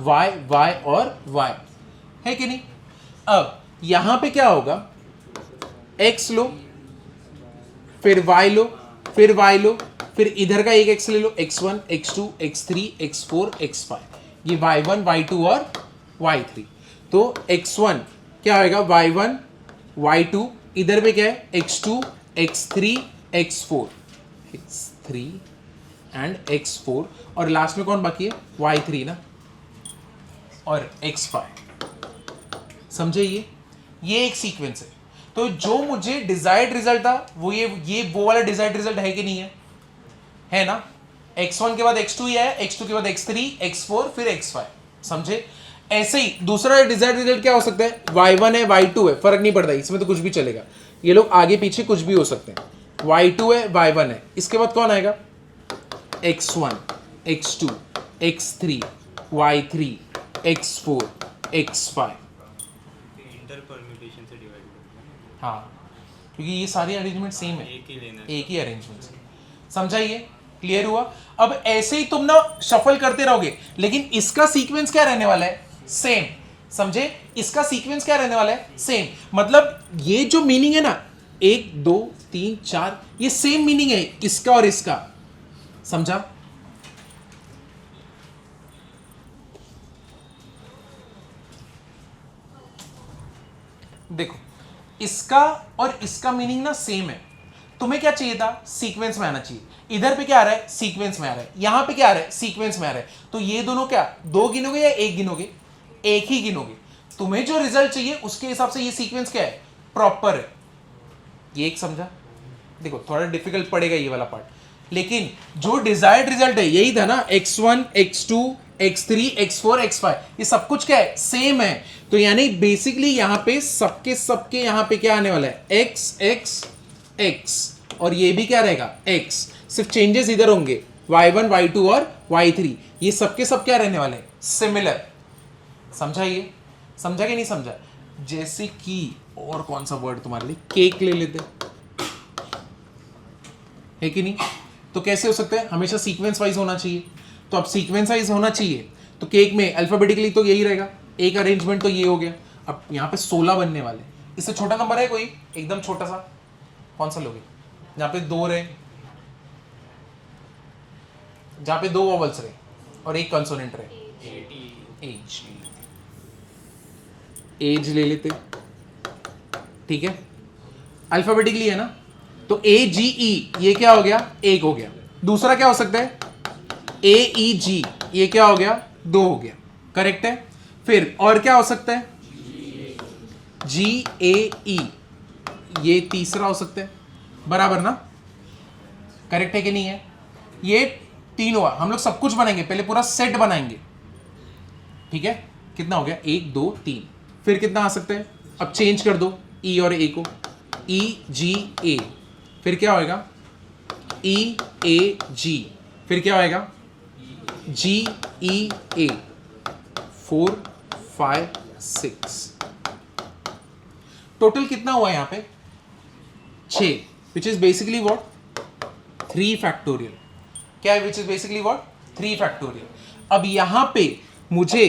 y y और y, है कि नहीं। अब यहां पे क्या होगा, x लो, फिर y लो, फिर y लो, फिर इधर का एक x ले लो, x1 x2 x3 x4 x5, ये y1 y2 और y3। तो x1 क्या होगा y1 y2, इधर पे क्या है x2 x3 x4 x3 and x4, और लास्ट में कौन बाकी है y3 ना, और x5। समझे? ये एक सीक्वेंस है। तो जो मुझे डिजायर्ड रिजल्ट था वो ये वो वाला डिजायर्ड रिजल्ट है कि नहीं है? है ना। x1 के बाद x2 ही आया, x2 के बाद x3 x4 फिर x5। समझे? ऐसे ही दूसरा डिजायर्ड रिजल्ट क्या हो सकता है, y1 है y2 है, फर्क नहीं पड़ता, इसमें तो कुछ भी चलेगा, ये लोग आगे पीछे कुछ भी हो सकते हैं। y2 है y1 है, इसके बाद कौन आएगा x1 x2 x3 y3 x4 x5। Inter permutation से डिवाइड करते हैं, हाँ, क्योंकि ये सारे अरेंजमेंट सेम है, एक ही लेना है। एक ही अरेंजमेंट। समझा? ये क्लियर हुआ? अब ऐसे ही तुम ना शफल करते रहोगे, लेकिन इसका सीक्वेंस क्या रहने वाला है, सेम। समझे? इसका सीक्वेंस क्या रहने वाला है, सेम। मतलब ये जो मीनिंग है ना 1 2 3 4, ये सेम मीनिंग है इसका और इसका। समझा? देखो, इसका और इसका मीनिंग ना सेम है। तुम्हें क्या चाहिए था, सीक्वेंस में आना चाहिए। इधर पे क्या आ रहा है, सीक्वेंस में आ रहा है, यहां पे क्या आ रहा है, सीक्वेंस में आ रहा है। तो ये दोनों क्या 2 गिनोगे या 1 गिनोगे? 1 ही गिनोगे। तुम्हें जो रिजल्ट चाहिए उसके हिसाब से ये सीक्वेंस क्या है, प्रॉपर है। ये एक समझा? देखो थोड़ा डिफिकल्ट पड़ेगा ये वाला पार्ट, लेकिन जो डिजायर्ड रिजल्ट है यही था ना, x1 x2 x3 x4 x5, ये सब कुछ क्या है, सेम है। तो यानी बेसिकली यहां पे सबके यहां पे क्या आने वाला है, x x x, और ये भी क्या रहेगा x, सिर्फ चेंजेस इधर होंगे y1 y2 और y3, ये सबके सब क्या रहने वाले, सिमिलर। समझा? ये समझा कि नहीं समझा? जैसे कि और कौन सा वर्ड तुम्हारे लिए, केक ले लेते है कि नहीं। तो कैसे हो सकता है, हमेशा सीक्वेंस वाइज होना चाहिए। तो अब सीक्वेंस वाइज होना चाहिए तो केक में अल्फाबेटिकली तो यही रहेगा, एक अरेंजमेंट तो ये हो गया। अब यहाँ पे 16 बनने वाले, इससे छोटा नंबर है कोई एकदम छोटा सा, कौन सा लोगे? जहाँ पे 2 रहे, जहाँ पे 2 वॉवल्स रहे और एक कंसोनेंट रहे, एज ले लेते, ठीक है। अल्फाबेटिकली है ना, तो ए जी ई ये क्या हो गया, 1 हो गया। दूसरा क्या हो सकता है, ए ई जी, ये क्या हो गया, 2 हो गया, करेक्ट है। फिर और क्या हो सकता है, जी ए ई, ये तीसरा हो सकता है, बराबर ना, करेक्ट है कि नहीं है। ये 3 हुआ। हम लोग सब कुछ बनाएंगे, पहले पूरा सेट बनाएंगे, ठीक है। कितना हो गया, 1 2 3। फिर कितना आ सकता है, अब चेंज कर दो ई और ए को, ई जी ए, फिर क्या होएगा, ई ए जी, फिर क्या होएगा, जी ई ए, 4 5 6। टोटल कितना हुआ यहाँ पे, 6, which is basically what, 3 factorial. क्या है, which is basically what, 3 factorial. अब यहां पे मुझे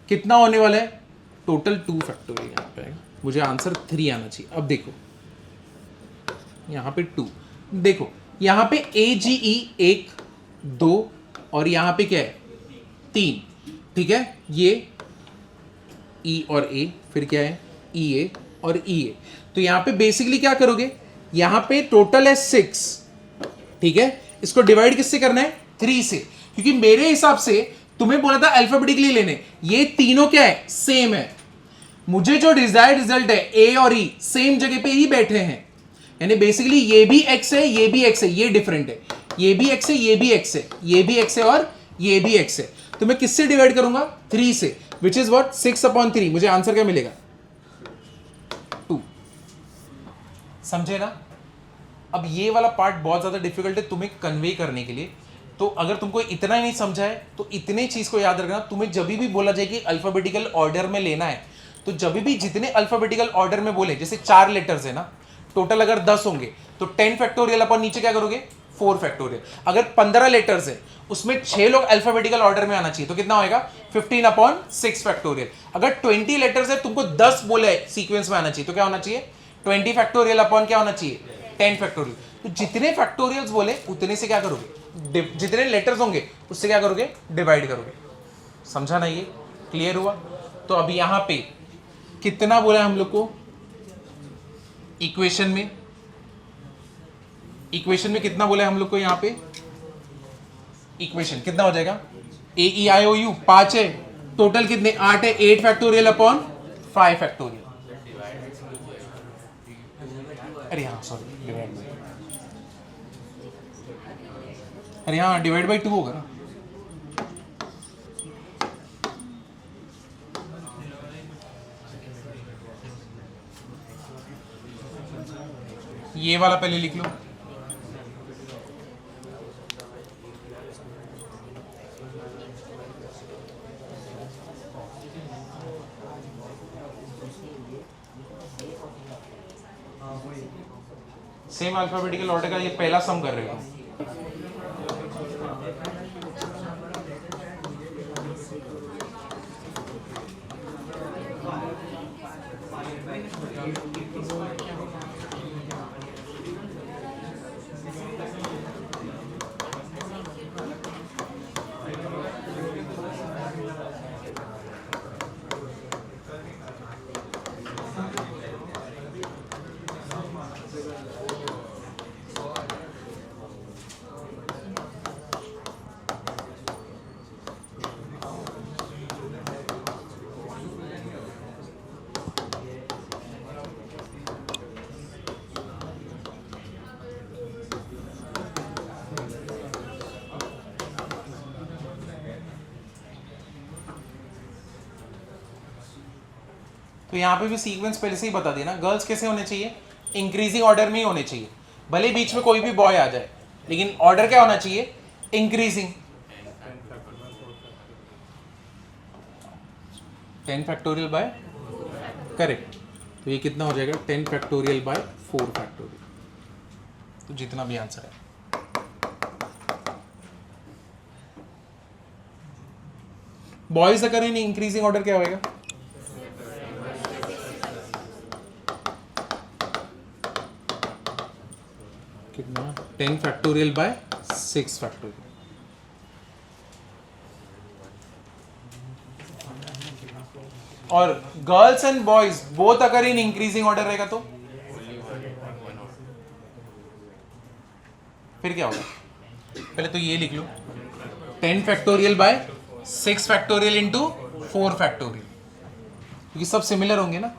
कितना होने वाला है, टोटल 2 फैक्टोरियल यहाँ पे आएगा, मुझे आंसर 3 आना चाहिए। अब देखो यहाँ पे 2, देखो यहाँ पे ए जी ई 1 2, और यहाँ पे क्या है 3, ठीक है, ये ई और ए, फिर क्या है ई ए और ई ए। तो यहां पे बेसिकली क्या करोगे, यहां पे टोटल है 6, ठीक है, इसको डिवाइड किससे करना है 3 से, क्योंकि मेरे हिसाब से तुम्हें बोला था अल्फाबेटिकली लेने, ये तीनों क्या है सेम है, मुझे जो डिजायर्ड रिजल्ट है ए और ई सेम जगह पे ही बैठे हैं, यानी बेसिकली ये भी x है ये भी x है, ये डिफरेंट है, ये भी x है ये भी x है, ये भी x है और ये भी x है। तो मैं किससे डिवाइड करूंगा 3 से, विच इज व्हाट 6/3। मुझे आंसर क्या मिलेगा 2। समझे ना। अब ये वाला पार्ट बहुत ज्यादा डिफिकल्ट है तुम्हें कन्वे करने के लिए, तो अगर तुमको इतना ही नहीं समझा है तो इतने चीज को याद रखना, तुम्हें जब भी बोला जाए कि अल्फाबेटिकल ऑर्डर में लेना है, तो जब भी जितने अल्फाबेटिकल ऑर्डर में बोले, जैसे 4 लेटर्स है ना, टोटल अगर 10 होंगे तो 10 फैक्टोरियल अपन नीचे क्या करोगे 4 फैक्टोरियल। अगर 15 लेटर्स है उसमें 6 लोग अल्फाबेटिकल ऑर्डर में आना चाहिए, तो कितना होएगा 15/6 फैक्टोरियल। अगर 20 लेटर्स है तुमको 10 बोले सीक्वेंस में आना चाहिए, तो क्या होना चाहिए 20 फैक्टोरियल अपॉन क्या होना चाहिए 10 फैक्टोरियल। तो जितने फैक्टोरियल्स बोले उतने से क्या करोगे, जितने लेटर्स होंगे उससे क्या करोगे डिवाइड करोगे। समझा ना, ये क्लियर हुआ। तो अब यहां पे कितना बोला है हम लोग को इक्वेशन में, इक्वेशन में कितना बोला है हम लोग को, यहां पे इक्वेशन कितना हो जाएगा ए ई आई ओ यू 5 है, टोटल कितने 8 है, 8 फैक्टोरियल अपॉन 5 फैक्टोरियल। अरे हाँ सॉरी डिवाइड बाई, अरे हाँ डिवाइड बाई 2 होगा ना। ये वाला पहले लिख लो, सेम अल्फाबेटिकल ऑर्डर का ये पहला सम कर रहे हो। तो यहाँ पे भी सीक्वेंस पहले से ही बता दिया ना, गर्ल्स कैसे होने चाहिए इंक्रीजिंग ऑर्डर में ही होने चाहिए, भले बीच में कोई भी बॉय आ जाए, लेकिन ऑर्डर क्या होना चाहिए इंक्रीजिंग। 10 फैक्टोरियल बाय, करेक्ट, तो ये कितना हो जाएगा 10 फैक्टोरियल बाय 4 फैक्टोरियल, तो जितना भी आंसर है। बॉयज अगर इन इंक्रीजिंग ऑर्डर क्या होएगा कितना 10 फैक्टोरियल बाय 6 फैक्टोरियल। और गर्ल्स एंड बॉयज बोथ अगर इन इंक्रीजिंग ऑर्डर रहेगा तो फिर क्या होगा, पहले तो ये लिख लो 10 factorial by 6 factorial into 4 factorial, क्योंकि सब सिमिलर होंगे ना।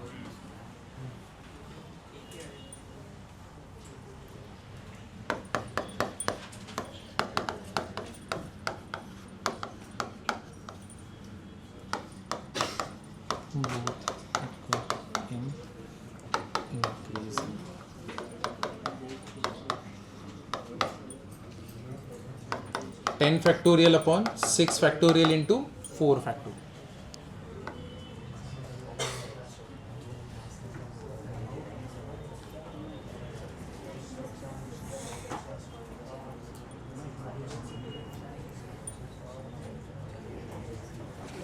Ten factorial upon 6 factorial into 4 factorial.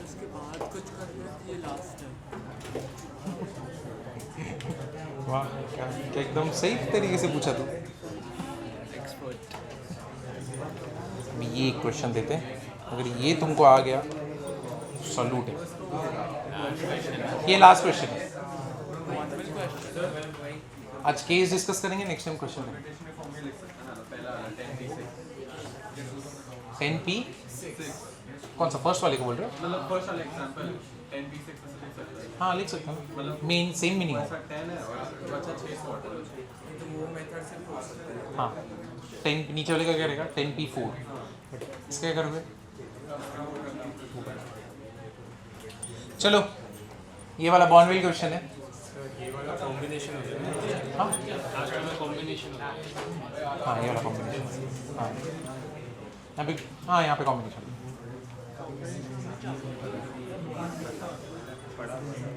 उसके बाद कुछ करना ये लास्ट है। वाह क्या एकदम सही तरीके से पूछा तू। एक्सपर्ट। ये क्वेश्चन देते हैं, अगर ये तुमको आ गया सल्यूट है। ये लास्ट क्वेश्चन है, आज केस डिस्कस करेंगे, नेक्स्ट टाइम क्वेश्चन है। परम्यूटेशन में फॉर्म में लिख सकते हैं ना, पहला वाला 10p6 10p कौन सा फर्स्ट वाले को बोल रहे हो? मतलब फर्स्ट वाला एग्जांपल 10p6 ऐसे लिख सकते हैं। हाँ लिख सकते हैं, मेन सेम मीनिंग है। ऐसा 10 है और अच्छा 6 स्पॉट है। तो वो मेथड से भी हो सकता है। हाँ 10 नीचे वाले का क्या रहेगा 10p4, इसका क्या करोगे? चलो ये वाला बॉर्नविल क्वेश्चन है। ये वाला कॉम्बिनेशन हो जाएगा, हाँ लास्ट में कॉम्बिनेशन हो जाएगा। हाँ ये वाला कॉम्बिनेशन, हाँ यहाँ पे, हाँ यहाँ पे कॉम्बिनेशन।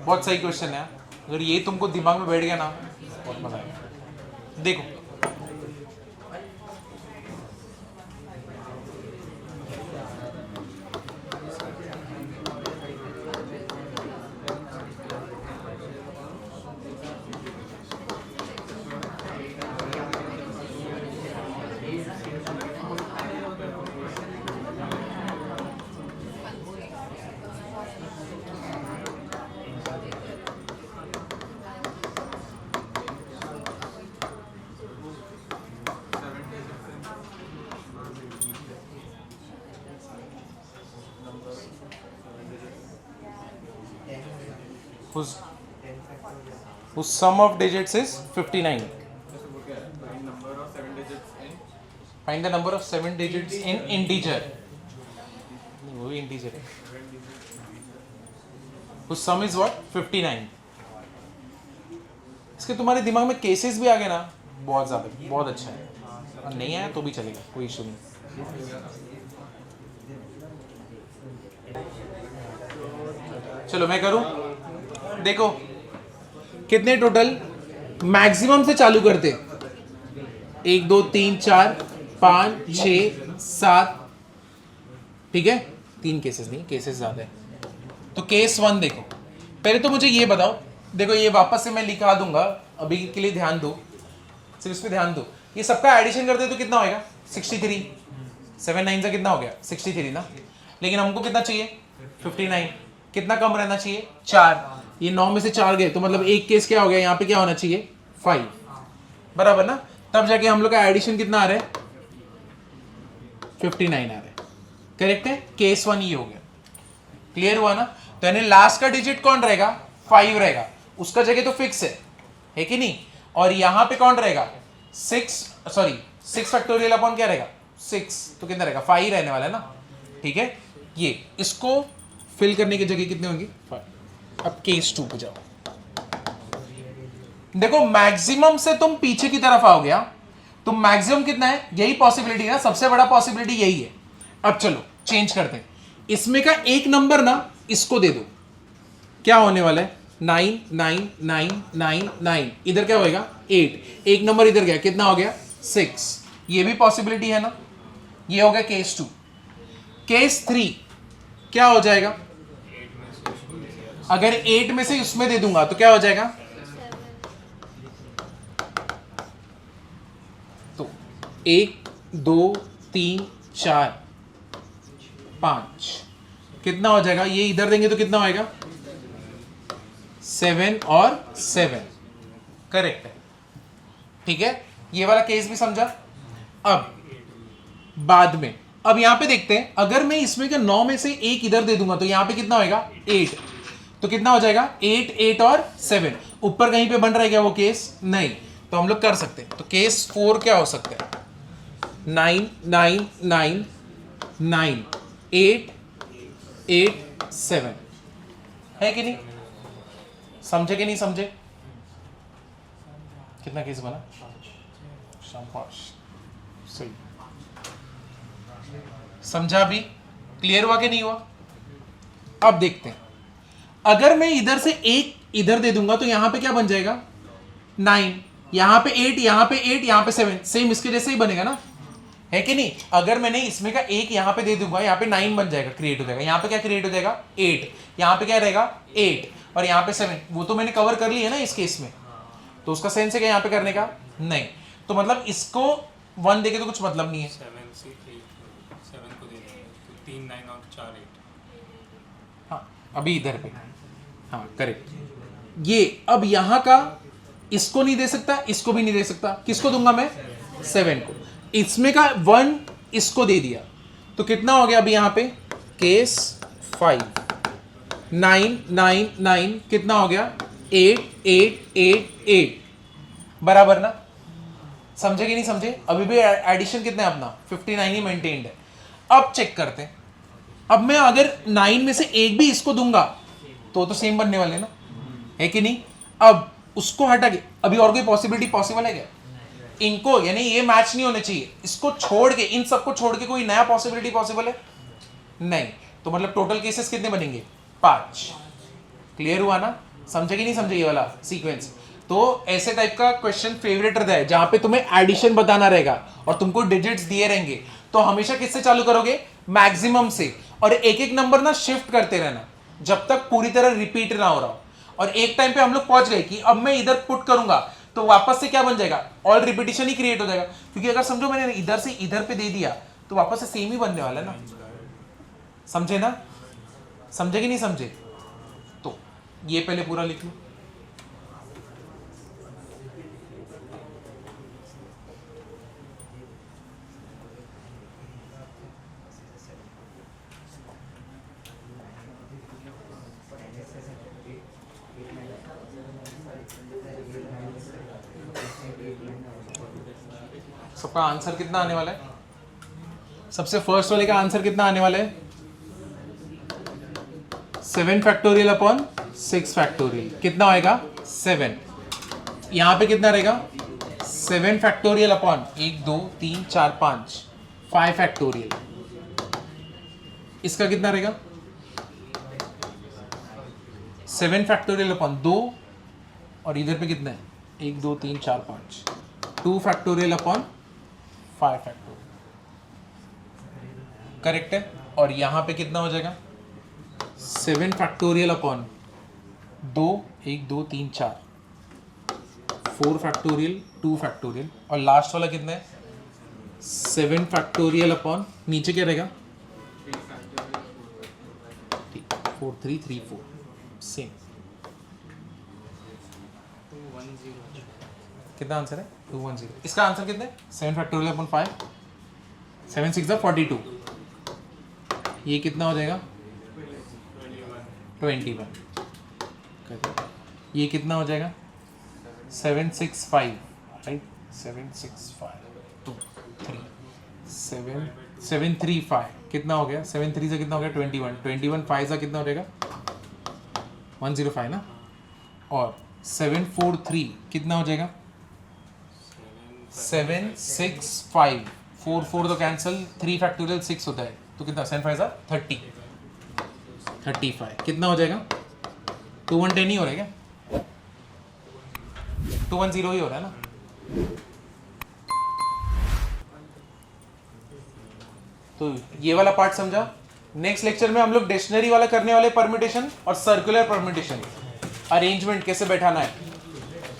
बहुत सही क्वेश्चन है, अगर ये तुमको दिमाग में बैठ गया ना बहुत मजा आएगा। देखो whose sum of digits is 59. Find the number of 7 digits in integer. वो भी integer है। whose sum is what? 59. इसके तुम्हारे दिमाग में केसेस भी आ गए ना, बहुत ज़्यादा, बहुत अच्छा है। और नहीं आया तो भी चलेगा, कोई इशू नहीं। चलो मैं करूं, देखो कितने टोटल मैक्सिमम से चालू करते, 1 2 3 4 5 6 7, ठीक है, 3 केसेस नहीं, केसेस ज्यादा है। तो केस 1 देखो, पहले तो मुझे ये बताओ, देखो ये वापस से मैं लिखा दूंगा, अभी के लिए ध्यान दो, सिर्फ इस पे ध्यान दो। ये सबका एडिशन करते तो कितना होएगा 63, 7 9 से कितना हो गया 63 ना, लेकिन हमको कितना चाहिए 59, कितना कम रहना चाहिए 4, ये 9 में से 4 गए तो मतलब एक केस क्या हो गया, यहाँ पे क्या होना चाहिए 5, बराबर ना, तब जाके हम लोग का एडिशन कितना आ रहा है 59 आ रहा है, करेक्ट है। केस 1 ये हो गया, क्लियर हुआ ना। तो यानी लास्ट का डिजिट कौन रहेगा 5 रहेगा, उसका जगह तो फिक्स है कि नहीं, और यहाँ पे कौन रहेगा 6 फैक्टोरियल अपॉन क्या रहेगा 6, तो कितना रहेगा 5 रहने वाला है ना, ठीक है। ये इसको फिल करने की जगह कितनी होगी 5। अब केस 2 पे जाओ, देखो मैक्सिमम से तुम पीछे की तरफ आओ गया, तो मैक्सिमम कितना है, यही पॉसिबिलिटी है ना, सबसे बड़ा पॉसिबिलिटी यही है। अब चलो चेंज करते हैं, इसमें का एक नंबर ना इसको दे दो, क्या होने वाला है 9 9 9 9 9, इधर क्या होएगा 8, एक नंबर इधर गया, कितना हो गया 6, ये भी पॉसिबिलिटी है ना। ये हो गया केस 2। केस 3 क्या हो जाएगा, अगर 8 में से उसमें दे दूंगा तो क्या हो जाएगा, तो 1 2 3 4 5, कितना हो जाएगा, ये इधर देंगे तो कितना होएगा 7 और 7, करेक्ट है, ठीक है। ये वाला केस भी समझा। अब बाद में, अब यहां पे देखते हैं, अगर मैं इसमें का 9 में से एक इधर दे दूंगा तो यहां पे कितना होएगा 8, तो कितना हो जाएगा 8 8 और 7, ऊपर कहीं पे बन रहा है क्या वो केस, नहीं, तो हम लोग कर सकते हैं। तो केस 4 क्या हो सकता है 9 9 9 9 8 8 7, है कि नहीं, समझे कि नहीं समझे, कितना केस बना, शाबाश, सही, समझा भी, क्लियर हुआ कि नहीं हुआ। अब देखते हैं, अगर मैं इधर से एक इधर दे दूंगा तो यहां पे क्या बन जाएगा 9, यहां पे 8, यहां पे 8, यहां पे 7, सेम इसके जैसे ही बनेगा ना, है कि नहीं। अगर मैंने इसमें का एक यहां पे दे दूंगा, यहां पे 9 बन जाएगा, क्रिएट हो जाएगा, यहां पे क्या क्रिएट हो जाएगा 8, यहां पे क्या रहेगा 8, और यहां पे 7, वो तो मैंने कवर कर लिया ना इस केस में, तो उसका सेंस है क्या यहां पे करने का, नहीं, तो मतलब इसको 1 देके तो कुछ मतलब नहीं है। 7 से 8, 7 को दे देंगे तो 3 9 और 4 8। हाँ अभी इधर पे, हाँ करेक्ट। ये अब यहां का इसको नहीं दे सकता, इसको भी नहीं दे सकता, किसको दूंगा मैं? 7 को। इसमें का 1 इसको दे दिया तो कितना हो गया अभी यहां पे? केस 5 9 9 9 कितना हो गया? 8 8 8 8 बराबर ना? समझे कि नहीं समझे? अभी भी एडिशन कितना है अपना? 59 ही मेंटेन्ड है। अब चेक करते हैं, अब मैं अगर 9 में से एक भी इसको दूंगा तो सेम बनने वाले ना, है कि नहीं? अब उसको हटा के अभी और कोई पॉसिबिलिटी पॉसिबल है क्या? इनको यानी ये मैच नहीं होने चाहिए, इसको छोड़ के, इन सबको छोड़ के कोई नया पॉसिबिलिटी पॉसिबल है? नहीं। तो मतलब टोटल केसेस कितने बनेंगे? 5। क्लियर हुआ ना? समझे कि नहीं समझे ये वाला सीक्वेंस? तो ऐसे टाइप का क्वेश्चन फेवरेट रहता है जहां पे तुम्हें एडिशन बताना रहेगा और तुमको डिजिट्स दिए रहेंगे, तो हमेशा किससे चालू करोगे? मैक्सिमम से, और एक एक नंबर ना शिफ्ट करते रहना जब तक पूरी तरह रिपीट ना हो रहा हो। और एक टाइम पे हम लोग पहुंच गए कि अब मैं इधर पुट करूंगा तो वापस से क्या बन जाएगा? ऑल रिपीटिशन ही क्रिएट हो जाएगा, क्योंकि अगर समझो मैंने इधर से इधर पे दे दिया तो वापस से सेम ही बनने वाला है ना। समझे ना? समझे कि नहीं समझे? तो ये पहले पूरा लिख लो। सबका आंसर कितना आने वाला है? सबसे फर्स्ट वाले का आंसर कितना आने वाला है? 7 फैक्टोरियल अपॉन 6 फैक्टोरियल कितना होएगा? 7। यहां पे कितना रहेगा? 7 फैक्टोरियल अपॉन 1 2 3 4 5 फैक्टोरियल, इसका कितना रहेगा? 7 फैक्टोरियल अपॉन 2, और इधर पे कितना है? 1 2 3 4 5 2 फैक्टोरियल अपॉन 5 फैक्टोरियल, करेक्ट है। और यहां पे कितना हो जाएगा? 7 फैक्टोरियल अपॉन 2 1 2 3 4 4 फैक्टोरियल 2 फैक्टोरियल, और लास्ट वाला कितना है? 7 फैक्टोरियल अपॉन नीचे क्या रहेगा? 4 3 3 4 सेम। कितना आंसर है? 210। इसका आंसर कितना है? 7 फैक्टोरियल अपॉन 5, 7 6 42। ये कितना हो जाएगा? 21। ये कितना हो जाएगा? 765, राइट? 765 2 3 7 735 कितना हो गया? 7 3 से कितना हो गया? 21 21 5 से कितना हो जाएगा? 105 ना। और 743 कितना हो जाएगा? 765 4 4 तो कैंसिल, 3 फैक्टोरियल 6 होता है तो कितना? 7 5 30 35 कितना हो जाएगा? 210 ही हो रहा है क्या? 210 ही हो रहा है ना। तो ये वाला पार्ट समझा। नेक्स्ट लेक्चर में हम लोग डिक्शनरी वाला करने वाले परम्यूटेशन और सर्कुलर परम्यूटेशन, अरेंजमेंट कैसे बैठाना है